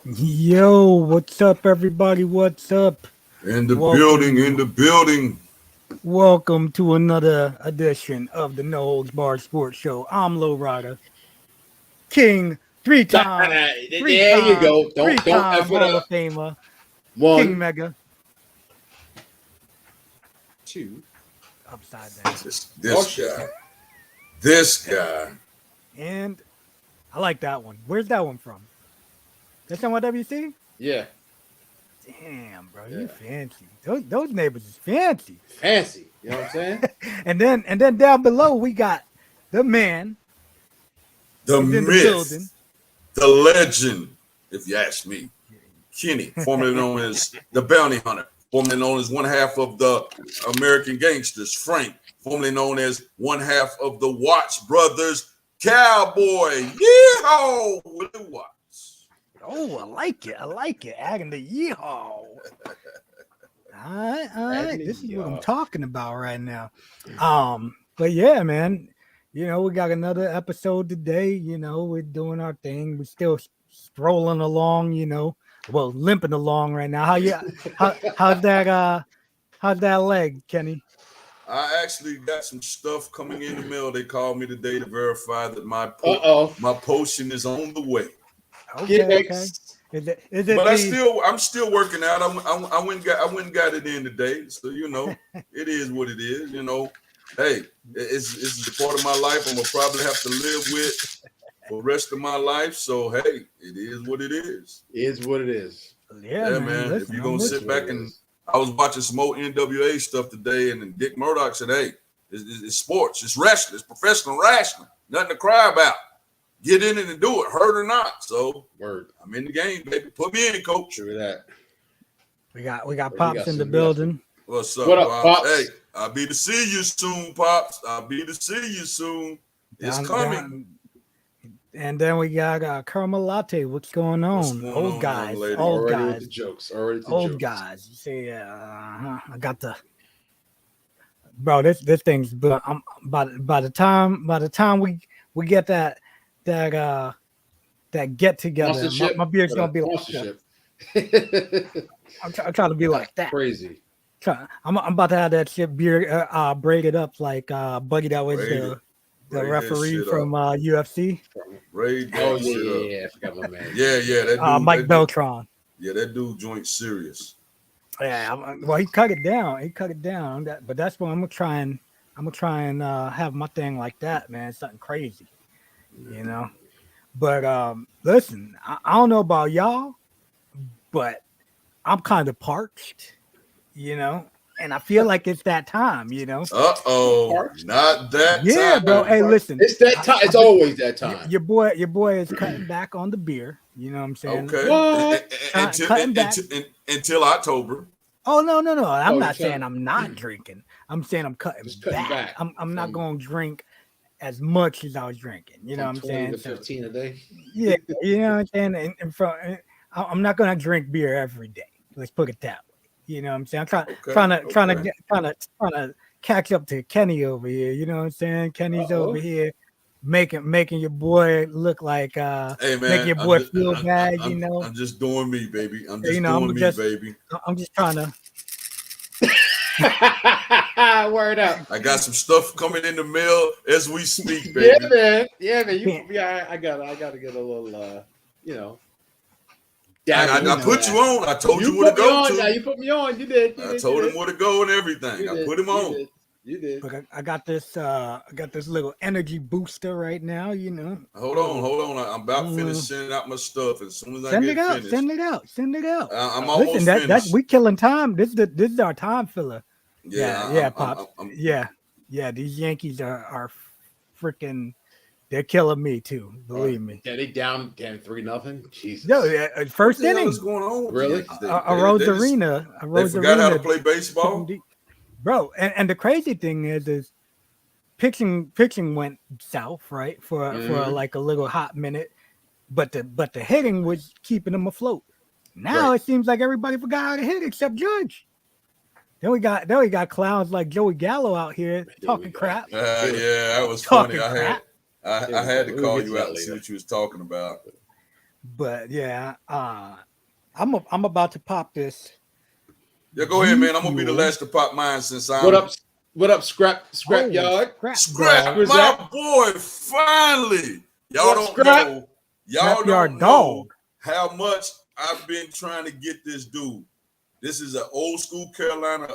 Yo, what's up, everybody? What's up? In the building, in Welcome, the building. welcome to another edition of the No Holds Bar Sports Show. I'm LowRyda, King, There you go. Don't three-time f it Hall up. of Famer, King One, Mega, two. upside down, Oh This shit. guy. This guy. and I like that one. Where's that one from? That's on WC. Yeah, Damn, bro, you yeah. fancy. Those neighbors is fancy. Fancy. You know what I'm saying? And then down below we got the man. The He's in the building. myth. The legend, if you ask me. Kenny, formerly known as the Bounty Hunter, formerly known as one half of the American Gangsters. Frank, formerly known as one half of the Watts Brothers. Cowboy. Yeehaw! Willie Watts. Oh, I like it. I like it. Adding the yeehaw. All right. This is what I'm talking about right now. But yeah, man. We got another episode today. We're doing our thing. We're still strolling along. Well, limping along right now. How's that leg, Kenny? I actually got some stuff coming in the mail. They called me today to verify that my potion is on the way. Okay. Is it But I'm still working out. I went and got it in today. So it is what it is. Hey, it's a part of my life. I'm gonna probably have to live with for the rest of my life. So hey, it is what it is. It is what it is. Yeah, man. Listen, if you're gonna sit back and I was watching some old NWA stuff today, and then Dick Murdoch said, "Hey, it's sports, it's wrestling, it's professional wrestling. Nothing to cry about. Get in it and do it, hurt or not." So, Word. I'm in the game, baby. Put me in, coach. True that. we got Pops in the building. What's up, What up, Pops? Hey, I'll be to see you soon, Pops. I'll be to see you soon. It's coming. And then we got Caramel Latte. What's going on? What's going Old on, guys. young lady? Old Already guys. with the jokes. Already with the Old jokes. guys. You see, I got the bro. This thing's but I'm by the time we get that get together, my beard's gonna be like that. I'm trying to be like that. Crazy. I'm about to have that shit beard braided up like Buddy that was the referee from UFC. Oh yeah, I forgot my man. Yeah, that dude, Mike Beltran. Yeah, that dude joint serious. Yeah, well, he cut it down. But that's what I'm gonna try and have my thing like that, man. Something crazy, But listen, I don't know about y'all, but I'm kind of parched, and I feel like it's that time, Uh-oh, not that Yeah, time. bro. Hey, listen, It's that time. It's always that time. Your boy is cutting back on the beer. You know what I'm saying? Okay. What? Until October. Oh no! I'm Oh, not saying I'm not drinking. I'm saying I'm cutting cutting back. back. I'm not going to drink as much as I was drinking. You know what I'm 20 saying? to 15 a day. Yeah, you know what I'm saying. I'm not going to drink beer every day. Let's put it that way. You know what I'm saying? I'm trying to catch up to Kenny over here. You know what I'm saying? Kenny's over here making your boy look like hey man, making your boy feel bad. I'm just doing me, baby. I'm just baby. I'm just trying to. Word up. I got some stuff coming in the mail as we speak, baby. Yeah, man. I gotta get a little, I put you on. I told you where to go to. Yeah, you put me on. You did. I told him where to go and everything. I put him on. You did. Look, I got this little energy booster right now. Hold on. I'm about finished sending out my stuff. As soon as I get finished, send it out. I'm almost finished. That's we killing time. This is our time filler. Yeah, Pops. Yeah. These Yankees are freaking. They're killing me too. Believe me. Yeah, they down 3-0. Jesus. No, first inning. What's going on? Really? Arena. They forgot how to play baseball. Bro, and the crazy thing is pitching went south, right? For like a little hot minute, but the hitting was keeping them afloat. Now It seems like everybody forgot how to hit except Judge. Then we got clowns like Joey Gallo out here talking crap. Yeah, that was Talking funny. crap. I had to call you out and see what you was talking about. But yeah, I'm about to pop this. Yeah, go ahead, man. I'm gonna be the last to pop mine since I'm What up, scrap yard? Scrap, Where's my that? boy, finally. Y'all don't Scrap? know. Y'all don't know how much I've been trying to get this dude. This is an old school Carolina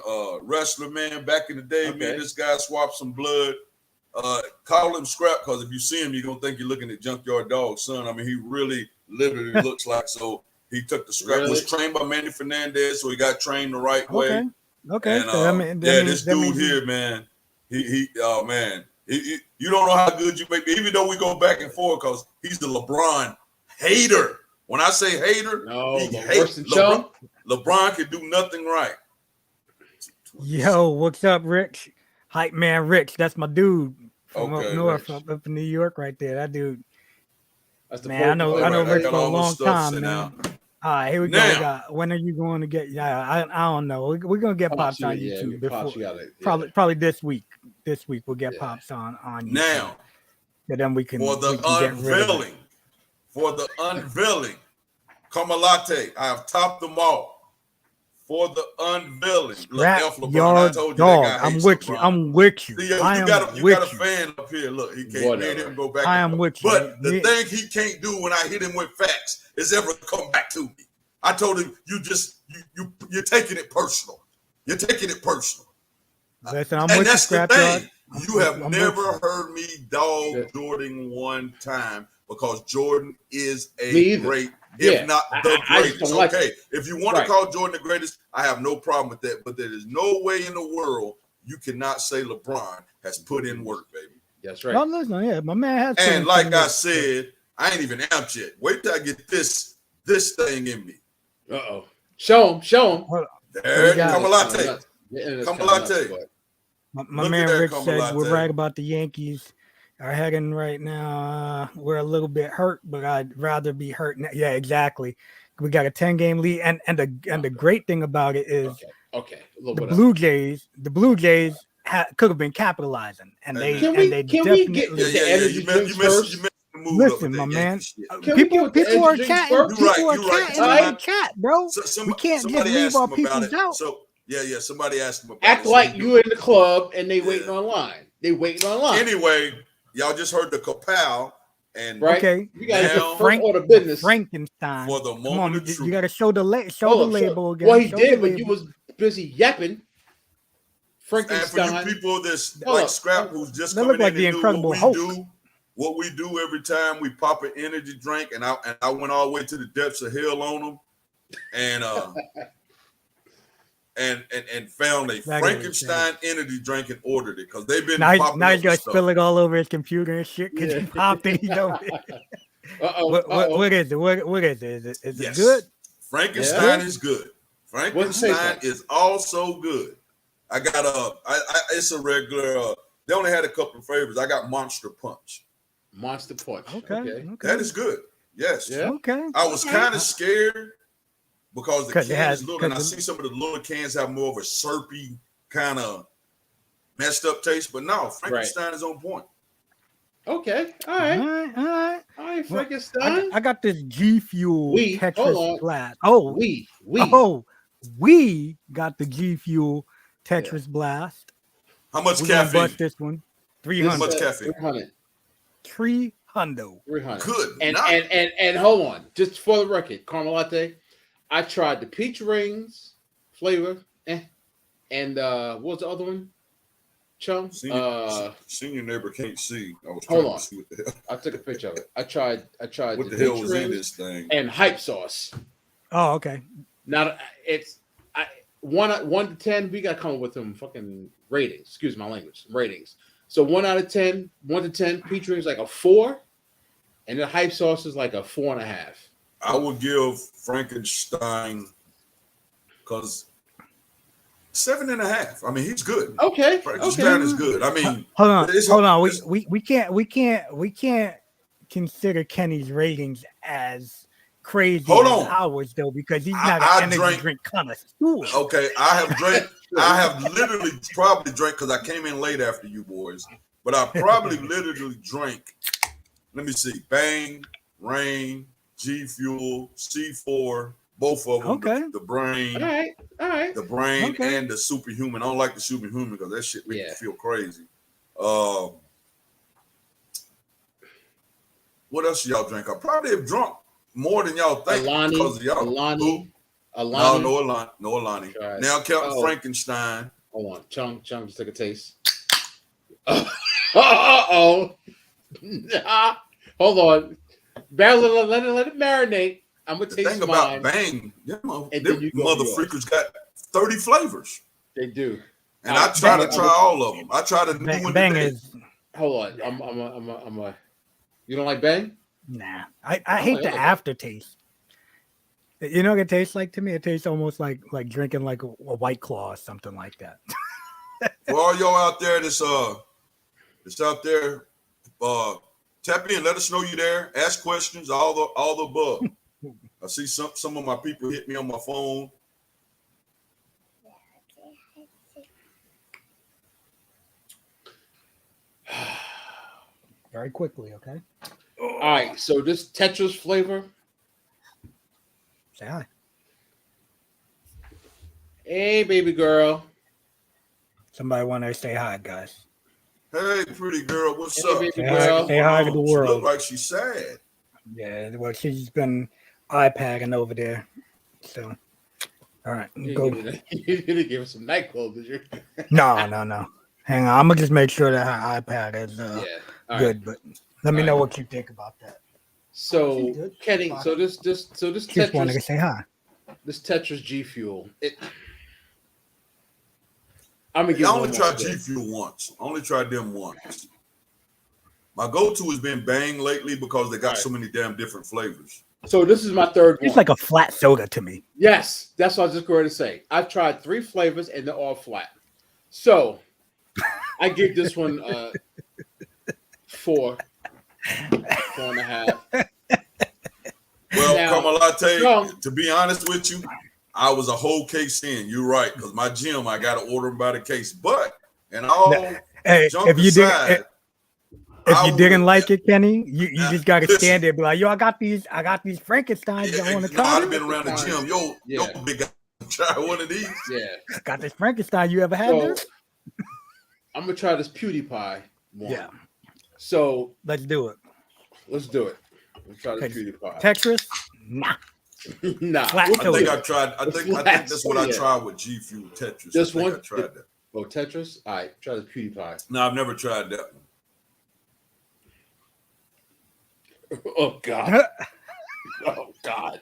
wrestler, man. Back in the day, me and this guy swapped some blood. Call him Scrap because if you see him, you're gonna think you're looking at Junkyard Dog's son. I mean, he really literally looks like so. He took the Scrap. Really? Was trained by Manny Fernandez, so he got trained the right way. Okay. And So this dude here, man, he oh man, you don't know how good you make me. Even though we go back and forth, because he's the LeBron hater. When I say hater, he hates LeBron. LeBron can do nothing right. Yo, what's up, Rich? Hype man, Rich. That's my dude from up north, up in New York, right there. That dude. That's the man, I know Rich for a long time, man. All right, here we go. When are you going to get? I don't know. We're gonna get pops on YouTube before. Probably this week. This week we'll get pops on YouTube. Now, and then we can for the unveiling. For the unveiling, Kamalate, I have topped them all. For the unveiling, Yard dog. I'm with you. I'm with you. See, you got a fan up here. Look, he can't let him go back. I am with you. But the thing he can't do when I hit him with facts is ever come back to me. I told him, you're taking it personal. You're taking it personal. Listen, I'm with you, Scrap Yard. You have never heard me dog Jordan one time because Jordan is a great. If not the greatest. Okay. If you want to call Jordan the greatest, I have no problem with that. But there is no way in the world you cannot say LeBron has put in work, baby. That's right. Oh, listen, my man has. And like I said, I ain't even amped yet. Wait till I get this thing in me. Uh-oh. Show him. There, Kamalate. Kamalate. My man Rick said we're right about the Yankees are heading right now. We're a little bit hurt, but I'd rather be hurt. Yeah, exactly. We got a 10-game lead, and the great thing about it is the Blue Jays could have been capitalizing, and they definitely. Listen, my man. People are chatting. People are chatting in the chat, bro. We can't just leave our people out. So somebody asked him about act like you're in the club and they waiting online. They waiting online. Anyway. Y'all just heard the kapow, and okay, you got to Frank order business. Frankenstein. For the moment, you got to show the label again. Well, he did, but you was busy yapping. Frankenstein. And for you people that's like Scrap, who's just coming in like and the Incredible Hulk. What we do every time we pop an energy drink, and I went all the way to the depths of hell on them, and and found a Frankenstein energy drink and ordered it because they've been now he's gonna spill it all over his computer and shit because he popped it. What is it? What is it? Is it good? Frankenstein is good. Frankenstein is also good. I got it's a regular. They only had a couple of flavors. I got Monster Punch. Monster Punch. Okay. That is good. Yes. Yeah. Okay. I was kind of scared. Because the can is little, and I see some of the little cans have more of a syrupy kind of messed up taste, but no, Frankenstein is on point. Okay, all right, Frankenstein. I got this G Fuel Tetris Blast. We got the G Fuel Tetris Blast. How much caffeine? Bust this one. 300. How much caffeine? 300. Good. And hold on, just for the record, Caramel Latte. I tried the peach rings flavor, and what was the other one? Chum. Senior neighbor can't see. I was hold on. To see what the hell. I took a picture of it. I tried. What the hell was in this thing? And hype sauce. Oh, okay. Now it's 1 to 10. We got to come up with them fucking ratings. Excuse my language. Ratings. So 1 out of 10, 1 to 10. Peach rings like a 4, and the hype sauce is like a 4.5. I would give Frankenstein because 7.5. I mean, he's good. Okay. Frankenstein is good. I mean, hold on. We can't consider Kenny's ratings as crazy as ours though, because he's not an energy drink connoisseur. Okay, I have literally probably drank because I came in late after you boys, but I probably literally drank. Let me see. Bang, Rain, G Fuel, C4, both of them. Okay. The brain. All right. The brain Okay. and the superhuman. I don't like the superhuman because that shit makes me feel crazy. What else y'all drink? I probably have drunk more than y'all think because of y'all. Alani. No Alani. Right. Now Captain Frankenstein. Hold on. Chung, just take a taste. Uh-oh. Hold on. Let it marinate. I'm going to taste The thing mine. about Bang, them you go mother freakers got 30 flavors. They do. And I try to try all of them. I try to new one Bang today. is. Hold on. You don't like Bang? Nah. I hate the aftertaste. You know what it tastes like to me? It tastes almost like drinking like a White Claw or something like that. For all y'all out there that's out there, tap in, let us know you there, ask questions, all the above. I see some of my people hit me on my phone. Very quickly, okay? All right, so this Tetris flavor. Say hi. Hey, baby girl. Somebody want to say hi, guys. Hey, pretty girl, what's Hey, up? baby Say girl. hi to the She world. look like she's sad. Yeah, well, she's been iPadding over there. So, all right, go. You didn't give her some NyQuil, did you? No. Hang on, I'm gonna just make sure that her iPad is good. But let me know what you think about that. So, Kenny, so this Just wanted to Tetris, say hi. this Tetris G Fuel. I'm gonna I give only one tried more G Fuel once. I only tried them once. My go-to has been Bang lately because they got so many damn different flavors. So this is my third one. It's like a flat soda to me. Yes, that's what I was just going to say. I've tried 3 flavors and they're all flat. So I give this one 4.5. Well, Now, Carmelate, to be honest with you, I was a whole case in. You're right, because my gym, I got to order them by the case. But, and all junk aside, if you didn't like it, Kenny, you just got to stand there and be like, yo, I got these Frankensteins. You want to try I'd have been around the gym. Yo, big guy, try one of these. Yeah. Got this Frankenstein. You ever had this? I'm going to try this PewDiePie one. Yeah. So let's do it. Let's try this PewDiePie. Tetris? Nah. Nah. I think that's what I tried with G Fuel Tetris. I tried that. Oh, Tetris? All right, try the PewDiePie. No, I've never tried that one. Oh God! Oh God!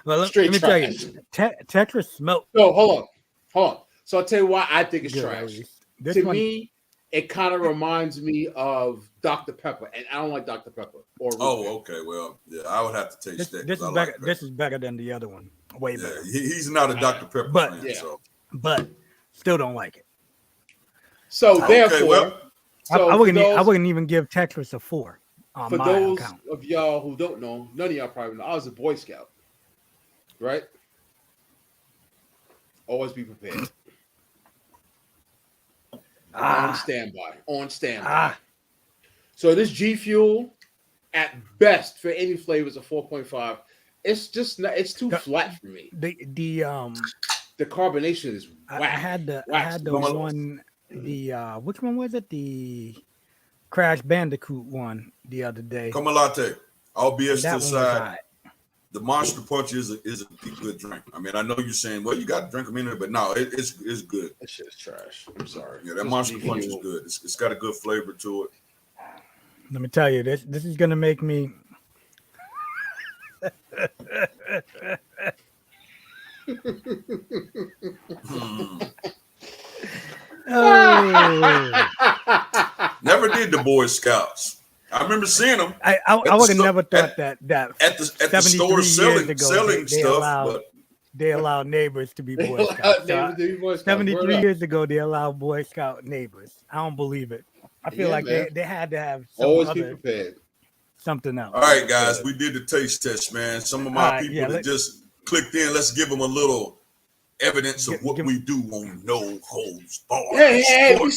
Well, let me tell you, Tetris smoked. No, hold on. So I'll tell you why I think it's trash. To me, it kind of reminds me of Dr. Pepper, and I don't like Dr. Pepper. Okay. Well, yeah, I would have to taste that. This is better. This is better than the other one. Way better. He's not a Dr. Pepper fan, but still don't like it. So therefore, I wouldn't even give Tetris a 4. For those of y'all who don't know, none of y'all probably know, I was a Boy Scout, right? Always be prepared. On standby. So this G Fuel, at best for any flavor, is a 4.5. It's just not. It's too flat for me. The carbonation is whack. I had the one. Which one was it? The Crash Bandicoot one the other day. Carmelate, all BS to the side. The Monster Punch is a good drink. I mean, I know you're saying, well, you got to drink them in there, but no, it's good. That shit is trash. I'm sorry. Yeah, that Monster Punch is good. It's got a good flavor to it. Let me tell you, this is gonna make me. Never did the Boy Scouts. I remember seeing them. I would have never thought that at the store selling stuff. But they allow neighbors to be Boy Scouts. 73 years ago, they allowed Boy Scout neighbors. I don't believe it. I feel like they had to have something else. All right, guys, we did the taste test, man. Some of my people that just clicked in, let's give them a little evidence of what we do on No Holds Barred. Hey, we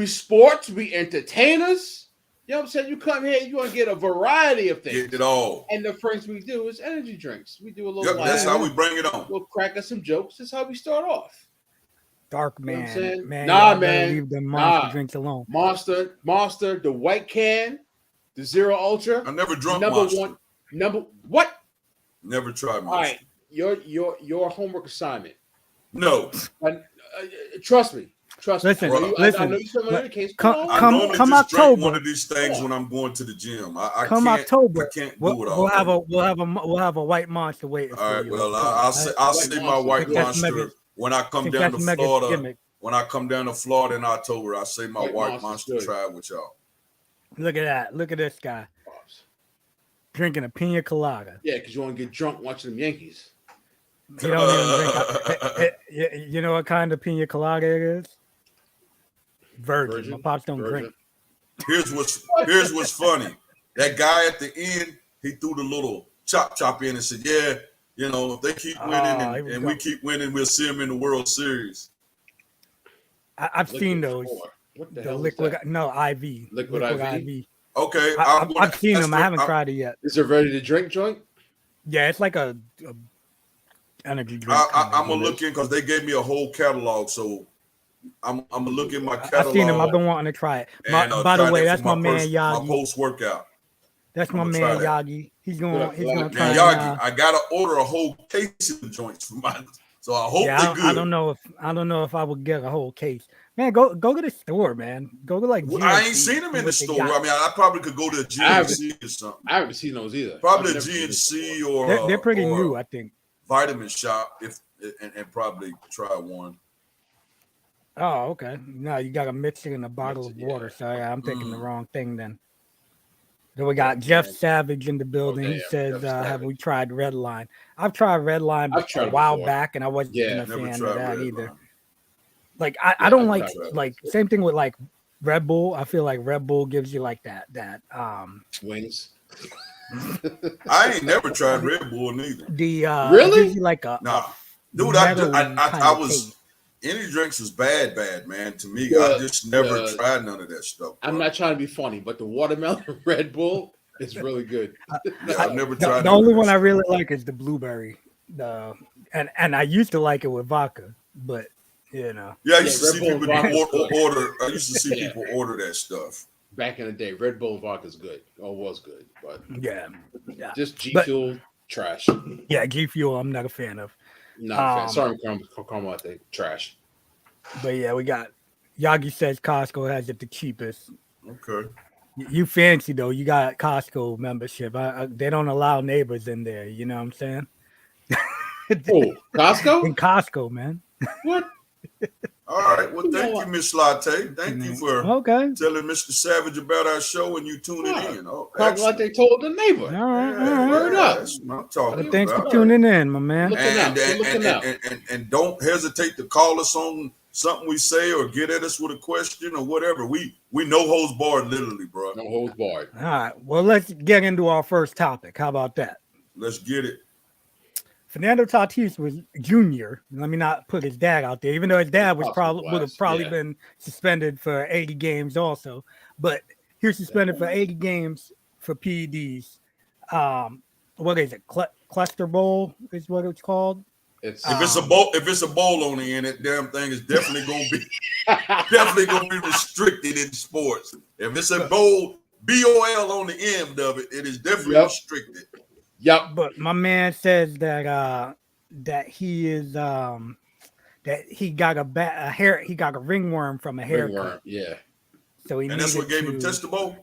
sports, we entertainers. You know what I'm saying? You come here, you want to get a variety of things. Get it all. And the first we do is energy drinks. We do a little. Yep, that's how we bring it on. We'll crack us some jokes. That's how we start off. Dark You know what I'm saying? man. Nah, man. man. Leave the monster drinks alone. Monster, the white can, the Zero Ultra. I never drunk number Monster. one. What? Never tried Monster. All right, your homework assignment. No. Trust me. Listen, I know you still on the case. Come drink October. one of these things when I'm going to the gym. I come can't, October, I can't do it all. We'll have a white monster waiting for right, you. well, I'll say my white monster when I come down to Florida. Gimmick. When I come down to Florida in October, I'll say my white monster try with y'all. Look at that. Look at this guy drinking a pina colada. Yeah, because you want to get drunk watching them Yankees. He don't even drink. You know what kind of pina colada it is? Virgin. My pops don't drink. Here's what's funny. That guy at the end, he threw the little chop in and said, "Yeah, you know, if they keep winning and we keep winning, we'll see them in the World Series." I've seen those. What the liquid? No, IV. Liquid IV. Okay, I've seen them. I haven't tried it yet. Is it ready to drink joint? Yeah, it's like a energy drink. I'm gonna look in because they gave me a whole catalog, so I'm gonna look in my catalog. I've seen them. I've been wanting to try it. By the way, that's my man Yagi. My post workout. That's my man Yagi. He's gonna try. Yagi, I gotta order a whole case of joints for mine. So I hope they're good. I don't know if I would get a whole case. Man, go to the store, man. Go to like. GNC, I ain't seen them in the store. I mean, I probably could go to a GNC or something. I haven't seen those either. Probably a GNC or they're pretty new, I think. Vitamin Shop, and probably try one. Oh, okay. No, you got to mix it in a bottle of water. So yeah, I'm thinking the wrong thing then. Then we got Jeff Savage in the building. He says, "Have we tried Red Line?" I've tried Red Line a while back, and I wasn't a fan of that either. Like I don't like same thing with like Red Bull. I feel like Red Bull gives you like that wings. I ain't never tried Red Bull neither. Really? Gives you like a dude. I was energy drinks was bad, man. To me, I just never tried none of that stuff. I'm not trying to be funny, but the watermelon Red Bull is really good. I've never tried. The only one I really like is the blueberry. And I used to like it with vodka, but you know. Yeah, I used to see people order. I used to see people order that stuff. Back in the day, Red Bull and vodka is good. Oh, was good, but yeah. Just G Fuel trash. Yeah, G Fuel. I'm not a fan of. Not a fan. Sorry, Carmel, trash. But yeah, we got Yagi says Costco has it the cheapest. Okay. You fancy though. You got Costco membership. They don't allow neighbors in there. You know what I'm saying? Oh, Costco? In Costco, man. What? All right. Well, thank you, Miss Latte. Thank you for telling Mr. Savage about our show and you tuning in. Oh, like they told the neighbor. All right. Word up. That's what I'm talking about. Thanks for tuning in, my man. And don't hesitate to call us on something we say or get at us with a question or whatever. We no holds barred, literally, bro. No holds barred. All right. Well, let's get into our first topic. How about that? Let's get it. Fernando Tatis was junior. Let me not put his dad out there, even though his dad would have probably been suspended for 80 games also. But he was suspended for 80 games for PEDs. What is it? Cluster bowl is what it's called. If it's a bowl on the end, that damn thing is definitely gonna be restricted in sports. If it's a bowl, BOL on the end of it, it is definitely restricted. Yep. But my man says that he is that he got a ringworm from a haircut. Ringworm, yeah. So that's what gave him testable?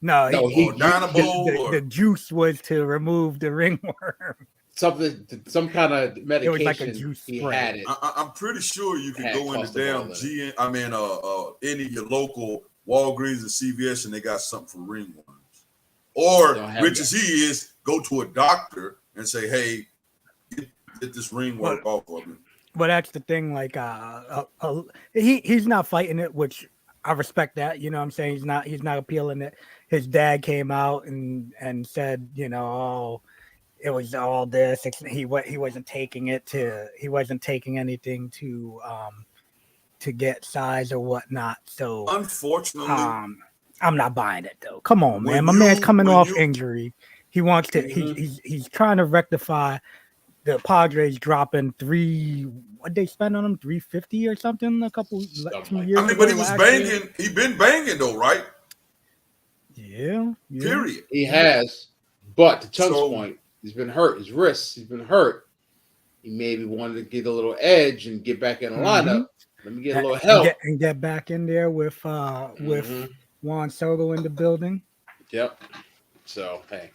No, the juice was to remove the ringworm. Some kind of medication. It was like a juice spray. He had it. I'm pretty sure you can go into damn any of your local Walgreens and CVS and they got something for ringworms. Or rich as he is, go to a doctor and say, "Hey, get this ringworm off of me." But that's the thing. Like, he's not fighting it, which I respect that. You know what I'm saying? He's not appealing it. His dad came out and said, you know, oh, it was all this. He wasn't taking anything to get size or whatnot. So unfortunately, I'm not buying it though. Come on, man. My man's coming off injury. He wants to. He's trying to rectify the Padres dropping what they spent on him, $350 or something, a couple 2 years. I mean, but he was banging. He been banging though, right? Yeah. Period. He has, but to Chunk's point, he's been hurt. His wrists. He's been hurt. He maybe wanted to get a little edge and get back in the lineup. Let me get a little help and get back in there with Juan Soto in the building. Yep. So hey.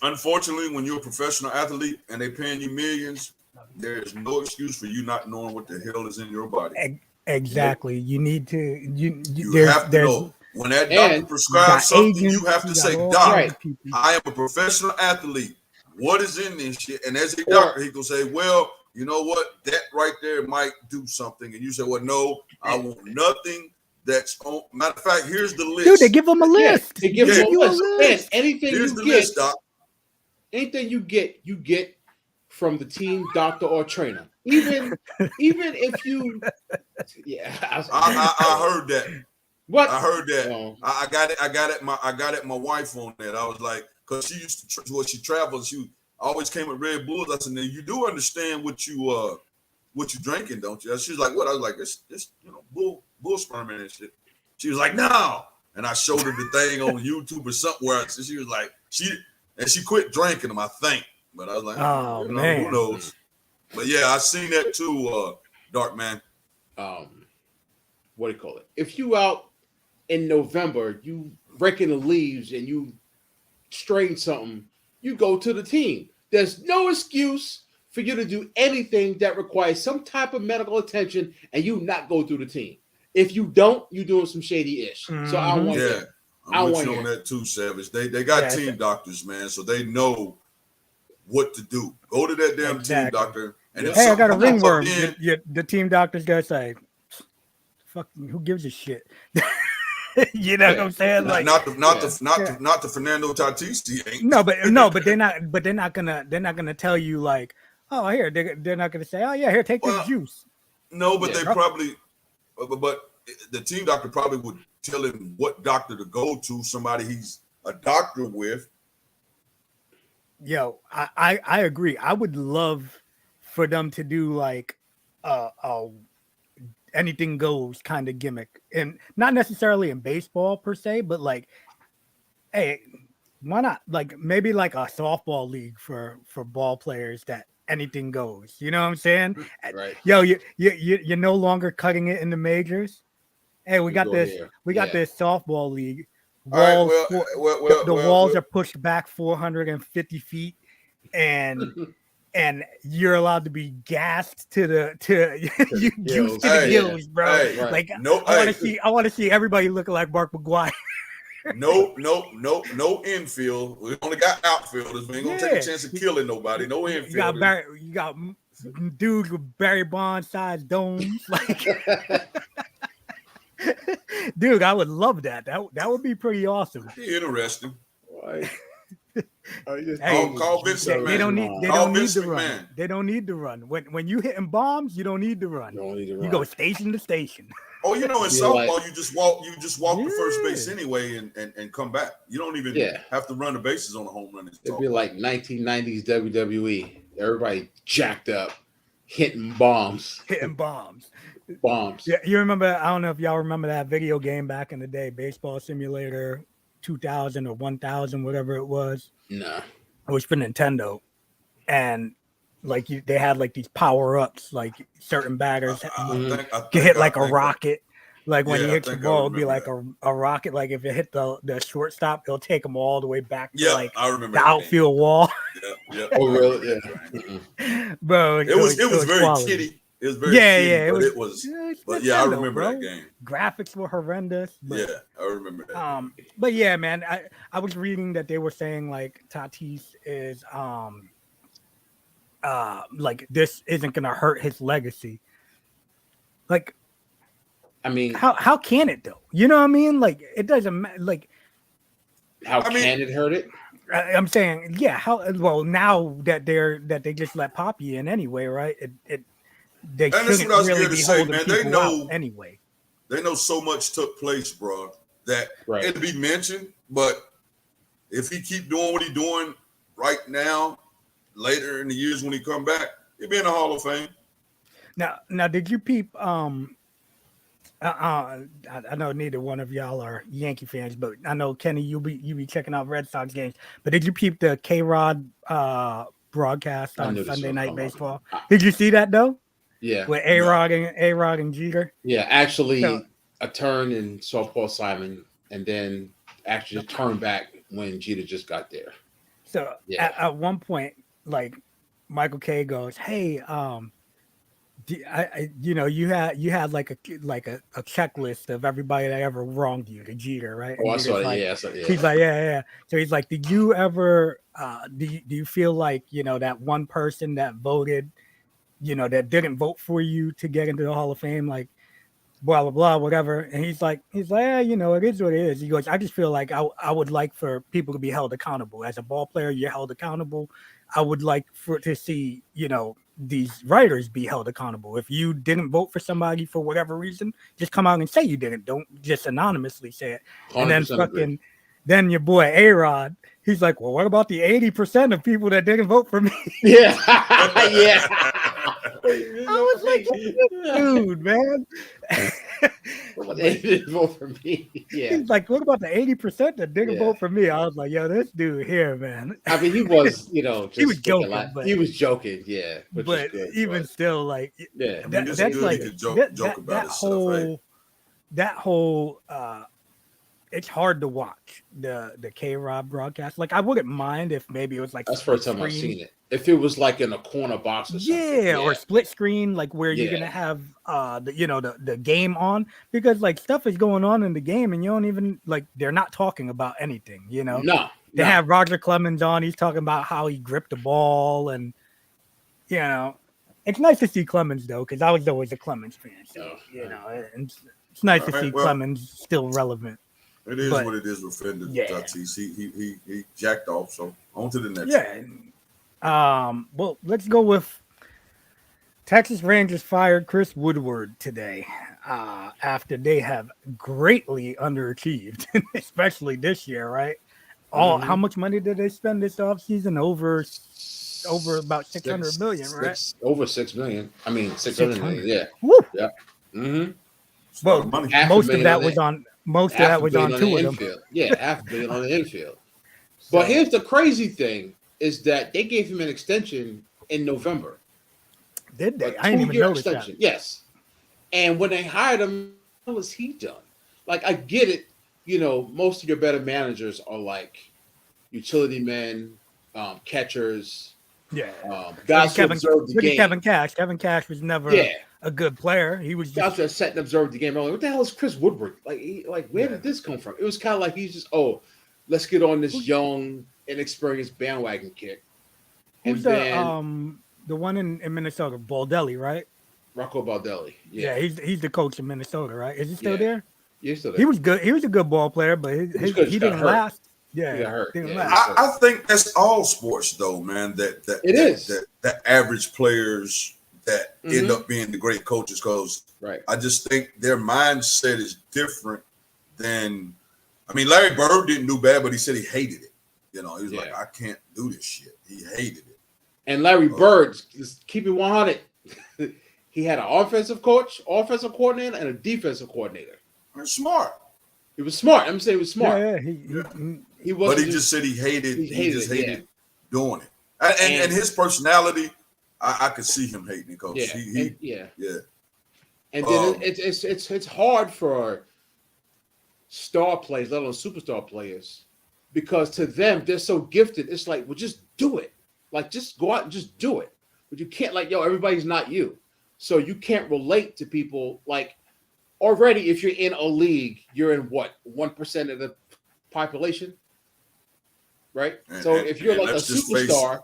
Unfortunately, when you're a professional athlete and they're paying you millions, there is no excuse for you not knowing what the hell is in your body. Exactly. You need to. You have to know. When that doctor prescribes something, you have to say, "Doc, I am a professional athlete. What is in this shit?" And as a doctor, he can say, "Well, you know what? That right there might do something." And you say, "Well, no, I want nothing that's on." Matter of fact, here's the list. Dude, they give them a list. They give them a list. And anything here's you the get, list, Doc. Anything you get from the team doctor or trainer. Even if you, I heard that. What? I heard that. Oh. I got it. My wife on that. I was like, because she used to she travels. She always came with Red Bulls. I said, "Now you do understand what you drinking, don't you?" She was like, "What?" I was like, "It's bull sperm and shit." She was like, "No," and I showed her the thing on YouTube or somewhere. So she was like, she quit drinking them, I think. But I was like, "Oh man, who knows?" But yeah, I seen that too, Dark Man. What do you call it? If you out in November, you raking the leaves and you strain something, you go to the team. There's no excuse for you to do anything that requires some type of medical attention and you not go through the team. If you don't, you're doing some shady ish. So I don't want that. I'm with you on that too, Savage. They got team doctors, man, so they know what to do. Go to that damn team doctor. And hey, I got a ringworm. The team doctor's gonna say, "Fuck, who gives a shit?" You know what I'm saying? Like not the Fernando Tatis. He ain't. No, but they're not gonna tell you like, "Oh, here." They're not gonna say, "Oh yeah, here, take this juice." No, but they probably, but the team doctor probably would tell him what doctor to go to. Somebody he's a doctor with. Yo, I agree. I would love for them to do like anything goes kind of gimmick, and not necessarily in baseball per se, but like, hey, why not? Like maybe like a softball league for ball players that anything goes. You know what I'm saying? Right. Yo, you're no longer cutting it in the majors. Hey, we got this. Here. We got this softball league. Walls, the walls are pushed back 450 feet, and you're allowed to be gassed to the gills, bro. Hey, like I want to see everybody looking like Mark McGwire. No infield. We only got outfielders. We ain't gonna take a chance of killing nobody. No infield. You got dudes with Barry Bonds sized domes, like. Dude, I would love that. That would be pretty awesome. Interesting. Right. Call Vince McMahon. They don't need to run. They don't need to run. When you hitting bombs, you don't need to run. You go station to station. Oh, in softball, you just walk to first base anyway and come back. You don't even have to run the bases on a home run. It'd be like 1990s WWE. Everybody jacked up, hitting bombs. Yeah, you remember? I don't know if y'all remember that video game back in the day, Baseball Simulator 2000 or 1000, whatever it was. Nah, it was for Nintendo, and like they had like these power ups, like certain batters can hit like a rocket. Like when you hit your ball, it'd be like a rocket. Like if it hit the shortstop, it'll take them all the way back to like the outfield wall. Yeah. Oh really? Yeah. Bro, it was very quality. Kiddie. It was very kiddie, I remember that game. Graphics were horrendous. But, I remember that. But yeah, man, I was reading that they were saying like Tatis is like this isn't gonna hurt his legacy. Like, I mean, how can it though? You know what I mean? Like, it doesn't matter. Like, how can it hurt it? I'm saying, now that they just let Poppy in anyway, right? They shouldn't really be holding people out anyway. They know so much took place, bro. that it'll be mentioned. But if he keep doing what he's doing right now, later in the years when he come back, he'll be in the Hall of Fame. Now, did you peep? I know neither one of y'all are Yankee fans, but I know Kenny, you be checking out Red Sox games. But did you peep the K-Rod broadcast on Sunday Night Baseball? Did you see that though? Yeah, with A-Rod and Jeter. Yeah, actually, a turn and saw Paul Simon, and then actually turned back when Jeter just got there. So at one point, like Michael K goes, "Hey, you had like a checklist of everybody that ever wronged you to Jeter, right?" Oh, I saw it. Like, yeah, I saw it. Yeah. He's like, yeah. So he's like, "Did you ever? Do you feel like that one person that voted, that didn't vote for you to get into the Hall of Fame, like blah blah blah, whatever?" And he's like, it is what it is. He goes, "I just feel like I would like for people to be held accountable. As a ball player, you're held accountable. I would like to see these writers be held accountable. If you didn't vote for somebody for whatever reason, just come out and say you didn't. Don't just anonymously say it." And then then your boy A-Rod, he's like, "Well, what about the 80% of people that didn't vote for me?" Yeah, yeah. I was like, dude, man. They didn't vote for me. Yeah. He's like, "What about the 80% that didn't vote for me?" I was like, "Yo, this dude here, man." I mean, he was, just he was joking. He was joking, yeah. But even still, like, yeah, that's like joke about that whole it's hard to watch the K-Rod broadcast. Like, I wouldn't mind if maybe it was like that's the first time I've seen it. If it was like in a corner box or something. Yeah, or split screen, like where you're gonna have the game on, because like stuff is going on in the game and you don't even they're not talking about anything, No. They have Roger Clemens on, he's talking about how he gripped the ball, and it's nice to see Clemens though, because I was always a Clemens fan. So it's nice to see Clemens still relevant. It is what it is with Fender Tatis. He jacked off, so on to the next one. Well, let's go with Texas Rangers fired Chris Woodward today after they have greatly underachieved, especially this year, right? How much money did they spend this offseason? Over about 600 million, right? Over 6 million. I mean, 600 million. Yeah. Woo! Yeah. Mm-hmm. Well, most of that was on two of them. Yeah, $500 million on the infield. But here's the crazy thing: is that they gave him an extension in November. Did they? I didn't even notice that. Yes. And when they hired him, what was he done? Like, I get it. Most of your better managers are like utility men, catchers. Yeah. Guys who observe the game. Kevin Cash. Kevin Cash was never a good player. He was just guys that sat and observed the game. I'm like, what the hell is Chris Woodward? Where did this come from? It was kind of like he's just, let's get on this young, inexperienced bandwagon kick. Who's the one in Minnesota? Baldelli, right? Rocco Baldelli. Yeah, he's the coach in Minnesota, right? Is he still there? Yeah, he's still there. He was good. He was a good ball player, but he didn't last. Yeah, he got hurt. I think that's all sports, though, man. That average players that end up being the great coaches, because I just think their mindset is different than. I mean, Larry Bird didn't do bad, but he said he hated it. He was like, "I can't do this shit." He hated it. And Larry Bird, just keep it 100. He had an offensive coordinator, and a defensive coordinator. Smart. He was smart. I'm saying he was smart. Yeah, he was. But he just said he hated doing it. And his personality, I could see him hating it, Coach. And then it's hard for star players, let alone superstar players, because to them they're so gifted. It's like, well, just do it. Like, just go out and just do it. But you can't, everybody's not you, so you can't relate to people. Like, already, if you're in a league, you're in what, 1% of the population, right? So if you're like a superstar,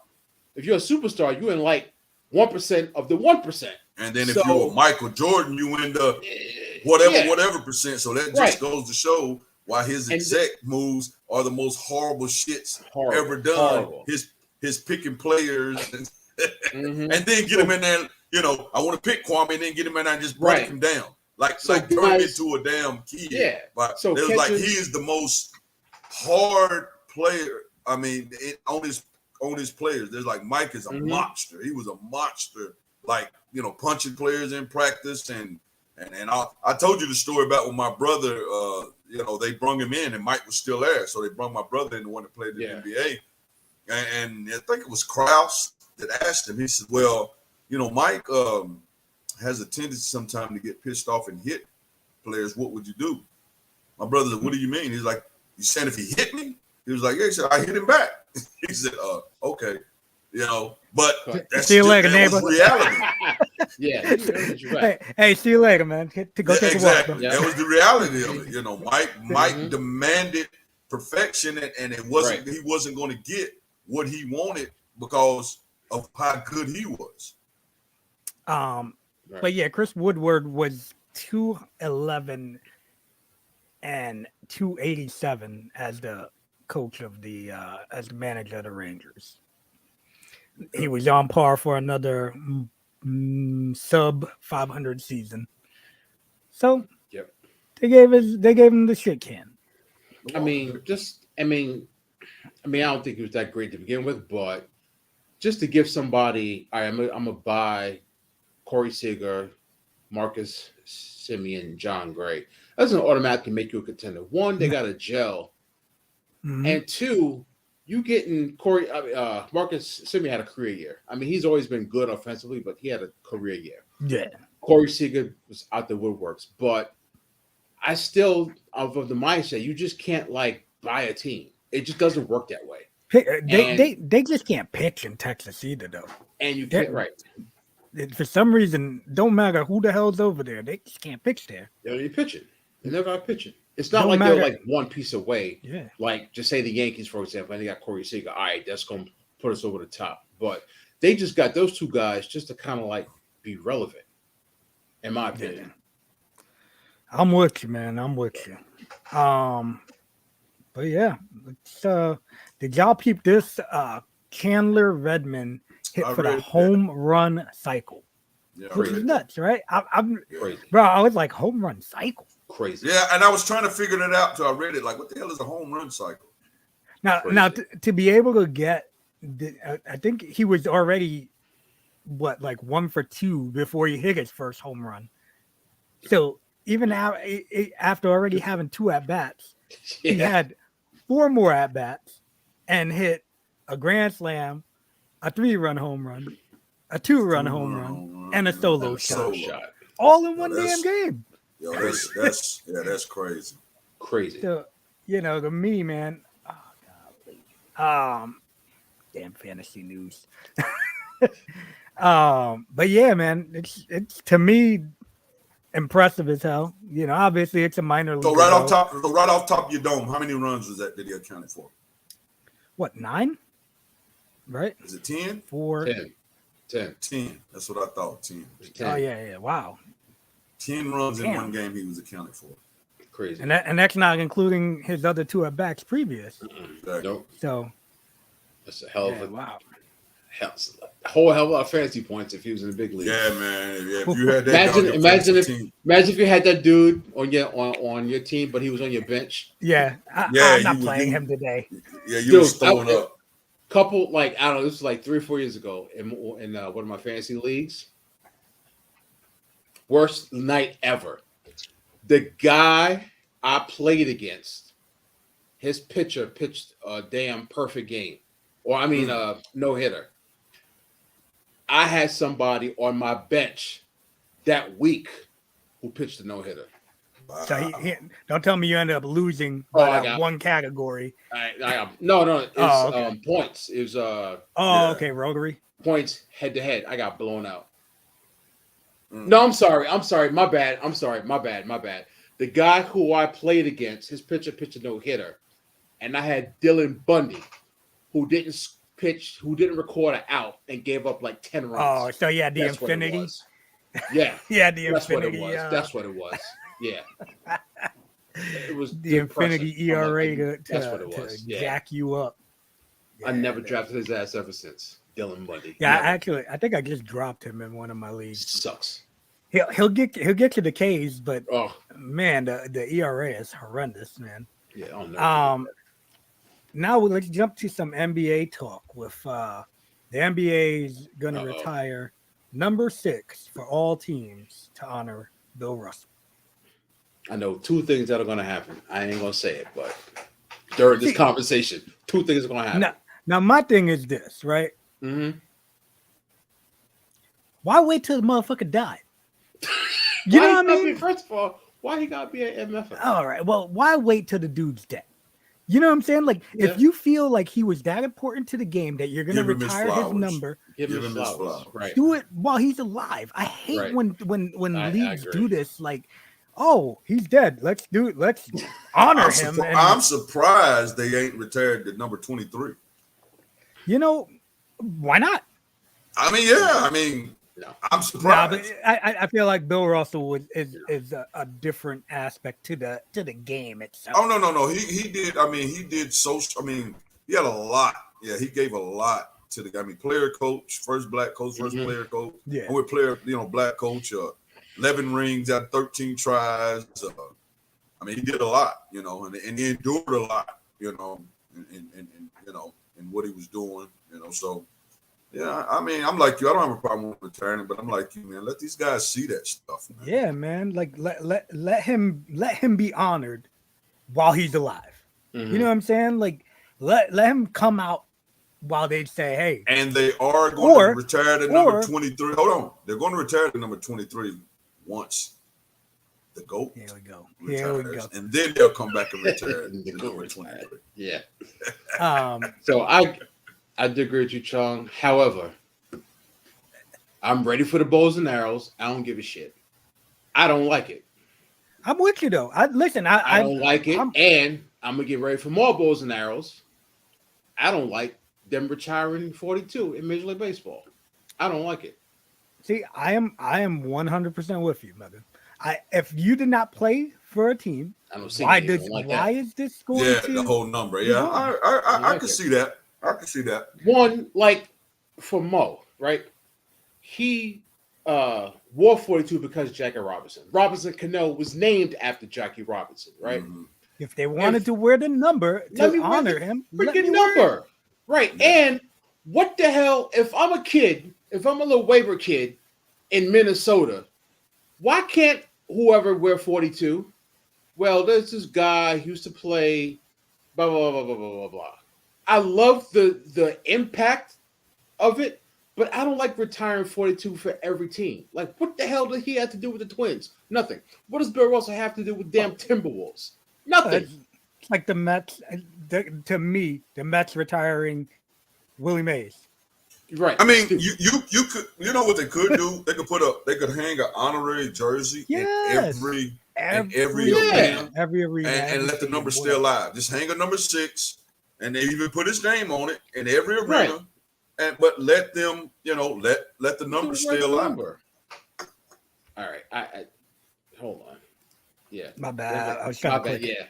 you're in like 1% of the 1%. And then if you're Michael Jordan, you end up whatever percent. So that just goes to show why his exec moves are the most horrible shits ever done. Horrible. His picking players and then get him in there. I want to pick Kwame and then get him in there and just break him down. like So turn him guys- into a damn kid. Yeah. But So it was like catches- he is the most hard player. I mean, on his players, there's like Mike is a monster. He was a monster, like punching players in practice, and I told you the story about when my brother, they brung him in and Mike was still there, so they brung my brother in, the one that played in the NBA, and I think it was Krause that asked him. He said, "Well, Mike has a tendency sometimes to get pissed off and hit players. What would you do?" My brother said, "What do you mean?" He's like, "You saying if he hit me?" He was like, "Yeah." He said, "I hit him back." He said, "Okay." But that's See you later, that was neighbor. reality. Yeah, you're right. Hey, see you later, man. Go take a walk. Exactly. Yeah. That was the reality of it. Mike demanded perfection, and it wasn't. He wasn't going to get what he wanted because of how good he was. But yeah, Chris Woodward was 211 and 287 as the coach of as the manager of the Rangers. He was on par for another sub 500 season. So they gave him the shit can. I mean, I don't think he was that great to begin with, but just to give somebody, all right, I'm gonna buy Corey Seager, Marcus Semien, John Gray. That doesn't automatically make you a contender. One, they got a gel, and two, you getting Marcus Semien had a career year. I mean, he's always been good offensively, but he had a career year. Yeah. Corey Seager was out the woodworks, but I still of the mindset you just can't buy a team. It just doesn't work that way. They just can't pitch in Texas either, though. And you can't for some reason, don't matter who the hell's over there, they just can't pitch there. They're only pitching. They never are pitching. It's not Don't they're matter. one piece away. Yeah. Like just say the Yankees, for example, and they got Corey Seager. All right, that's gonna put us over the top. But they just got those two guys just to kind of be relevant, in my opinion. I'm with you, man. I'm with you. But yeah, did y'all peep this? Chandler Redmond hit for the home run cycle. Yeah, which is nuts, right? I'm crazy. Bro, I was like, home run cycle. Crazy. Yeah, and I was trying to figure that out till I read it. Like, what the hell is a home run cycle? Now to be able to get, I think he was already 1 for 2 before he hit his first home run. So even now, after already having 2 at bats, he had 4 more at bats and hit a grand slam, a 3-run home run, a 2-run home run, and a solo shot. All in one damn game. Yo, that's crazy. Crazy. So, to me, man. Oh god. Damn fantasy news. But yeah, man, it's to me impressive as hell. Obviously it's a minor league. So right off top of your dome, how many runs was that he accounted for? What, 9? Right? Is it 10? 4. 10. 10. That's what I thought. 10. 10. Oh yeah. Wow. 10 runs in one game he was accounted for. Crazy. And that's not including his other 2 at bats previous. Exactly. Nope. So that's a hell of a wow. A whole hell of a lot of fantasy points if he was in the big league. Yeah, man. Yeah, if you had that imagine if you had that dude on your team, but he was on your bench. Yeah, I'm not playing him today. Yeah, you was throwing up. Couple I don't know. This was 3 or 4 years ago in one of my fantasy leagues. Worst night ever. The guy I played against, his pitcher pitched a damn perfect game, no hitter. I had somebody on my bench that week who pitched a no hitter. Wow. So he don't tell me you ended up losing by one category. No. It's points. It was okay, Rotary points head to head. I got blown out. No, I'm sorry. My bad. The guy who I played against, his pitcher pitched a no hitter, and I had Dylan Bundy, who didn't record an out and gave up 10 runs. Oh, so yeah, the That's infinity. Yeah, yeah, the that's infinity. That's what it was. Yeah, it was the infinity ERA that's what it was. To jack you up. I never drafted his ass ever since. Dylan Bundy. Yeah, actually, I think I just dropped him in one of my leagues. Sucks. He'll get to the K's, but man, the ERA is horrendous, man. Yeah, I don't know. Now let's jump to some NBA talk. With the NBA is going to retire number 6 for all teams to honor Bill Russell. I know 2 things that are going to happen. I ain't going to say it, but during this conversation, 2 things are going to happen. Now, my thing is this, right? Mm-hmm. Why wait till the motherfucker died? You know what I mean? First of all, why he got to be an MF? All right. Well, why wait till the dude's dead? You know what I'm saying? Like, if you feel like he was that important to the game that you're going to retire his number, give him his flowers. Right. Do it while he's alive. I hate when leagues do this. Like, oh, he's dead. Let's do it. Let's honor him. I'm surprised they ain't retired the number 23. You know, why not? I mean, I'm surprised. But I feel like Bill Russell is a different aspect to the game itself. Oh no. He did. I mean, he did social. I mean, he had a lot. Yeah, he gave a lot to the. I mean, player coach, first black coach, first player coach. Yeah, and with player, black coach. 11 rings, had 13 tries. I mean, he did a lot. And he endured a lot. And what he was doing. So. Yeah, I mean, I'm like you. I don't have a problem with returning, but I'm like you, man. Let these guys see that stuff, man. Yeah, man. Like let him be honored while he's alive. Mm-hmm. You know what I'm saying? Like let him come out while they say, hey. And they are going to retire the number 23. Hold on, they're going to retire the number 23 once the GOAT. Here we go. And then they'll come back and retire the number 23. Yeah. So I do agree with you, Chong. However, I'm ready for the bows and arrows. I don't give a shit. I don't like it. I'm with you though. I don't like it, and I'm gonna get ready for more bows and arrows. I don't like them retiring 42 in Major League Baseball. I don't like it. See, I am 100% with you, mother. If you did not play for a team, why is this going to the whole number? Yeah, I can see that. I can see that. One, like for Mo, right? He wore 42 because Jackie Robinson. Robinson Cano was named after Jackie Robinson, right? Mm-hmm. If they wanted to wear the number to honor him, freaking number. Right. Yeah. And what the hell, if I'm a little waiver kid in Minnesota, why can't whoever wear 42? Well, there's this guy who used to play blah, blah, blah, blah, blah, blah, blah. I love the impact of it, but I don't like retiring 42 for every team. Like, what the hell did he have to do with the Twins? Nothing. What does Bill Russell have to do with damn Timberwolves? Nothing. It's like the Mets. To me, the Mets retiring Willie Mays. Right. I mean, you could. You know what they could do? They could hang an honorary jersey in every arena, and let the number stay alive. Just hang a number 6. And they even put his name on it in every arena, but let them, let the number stay alive. All right, I hold on. Yeah, my bad. I was my bad. Yeah,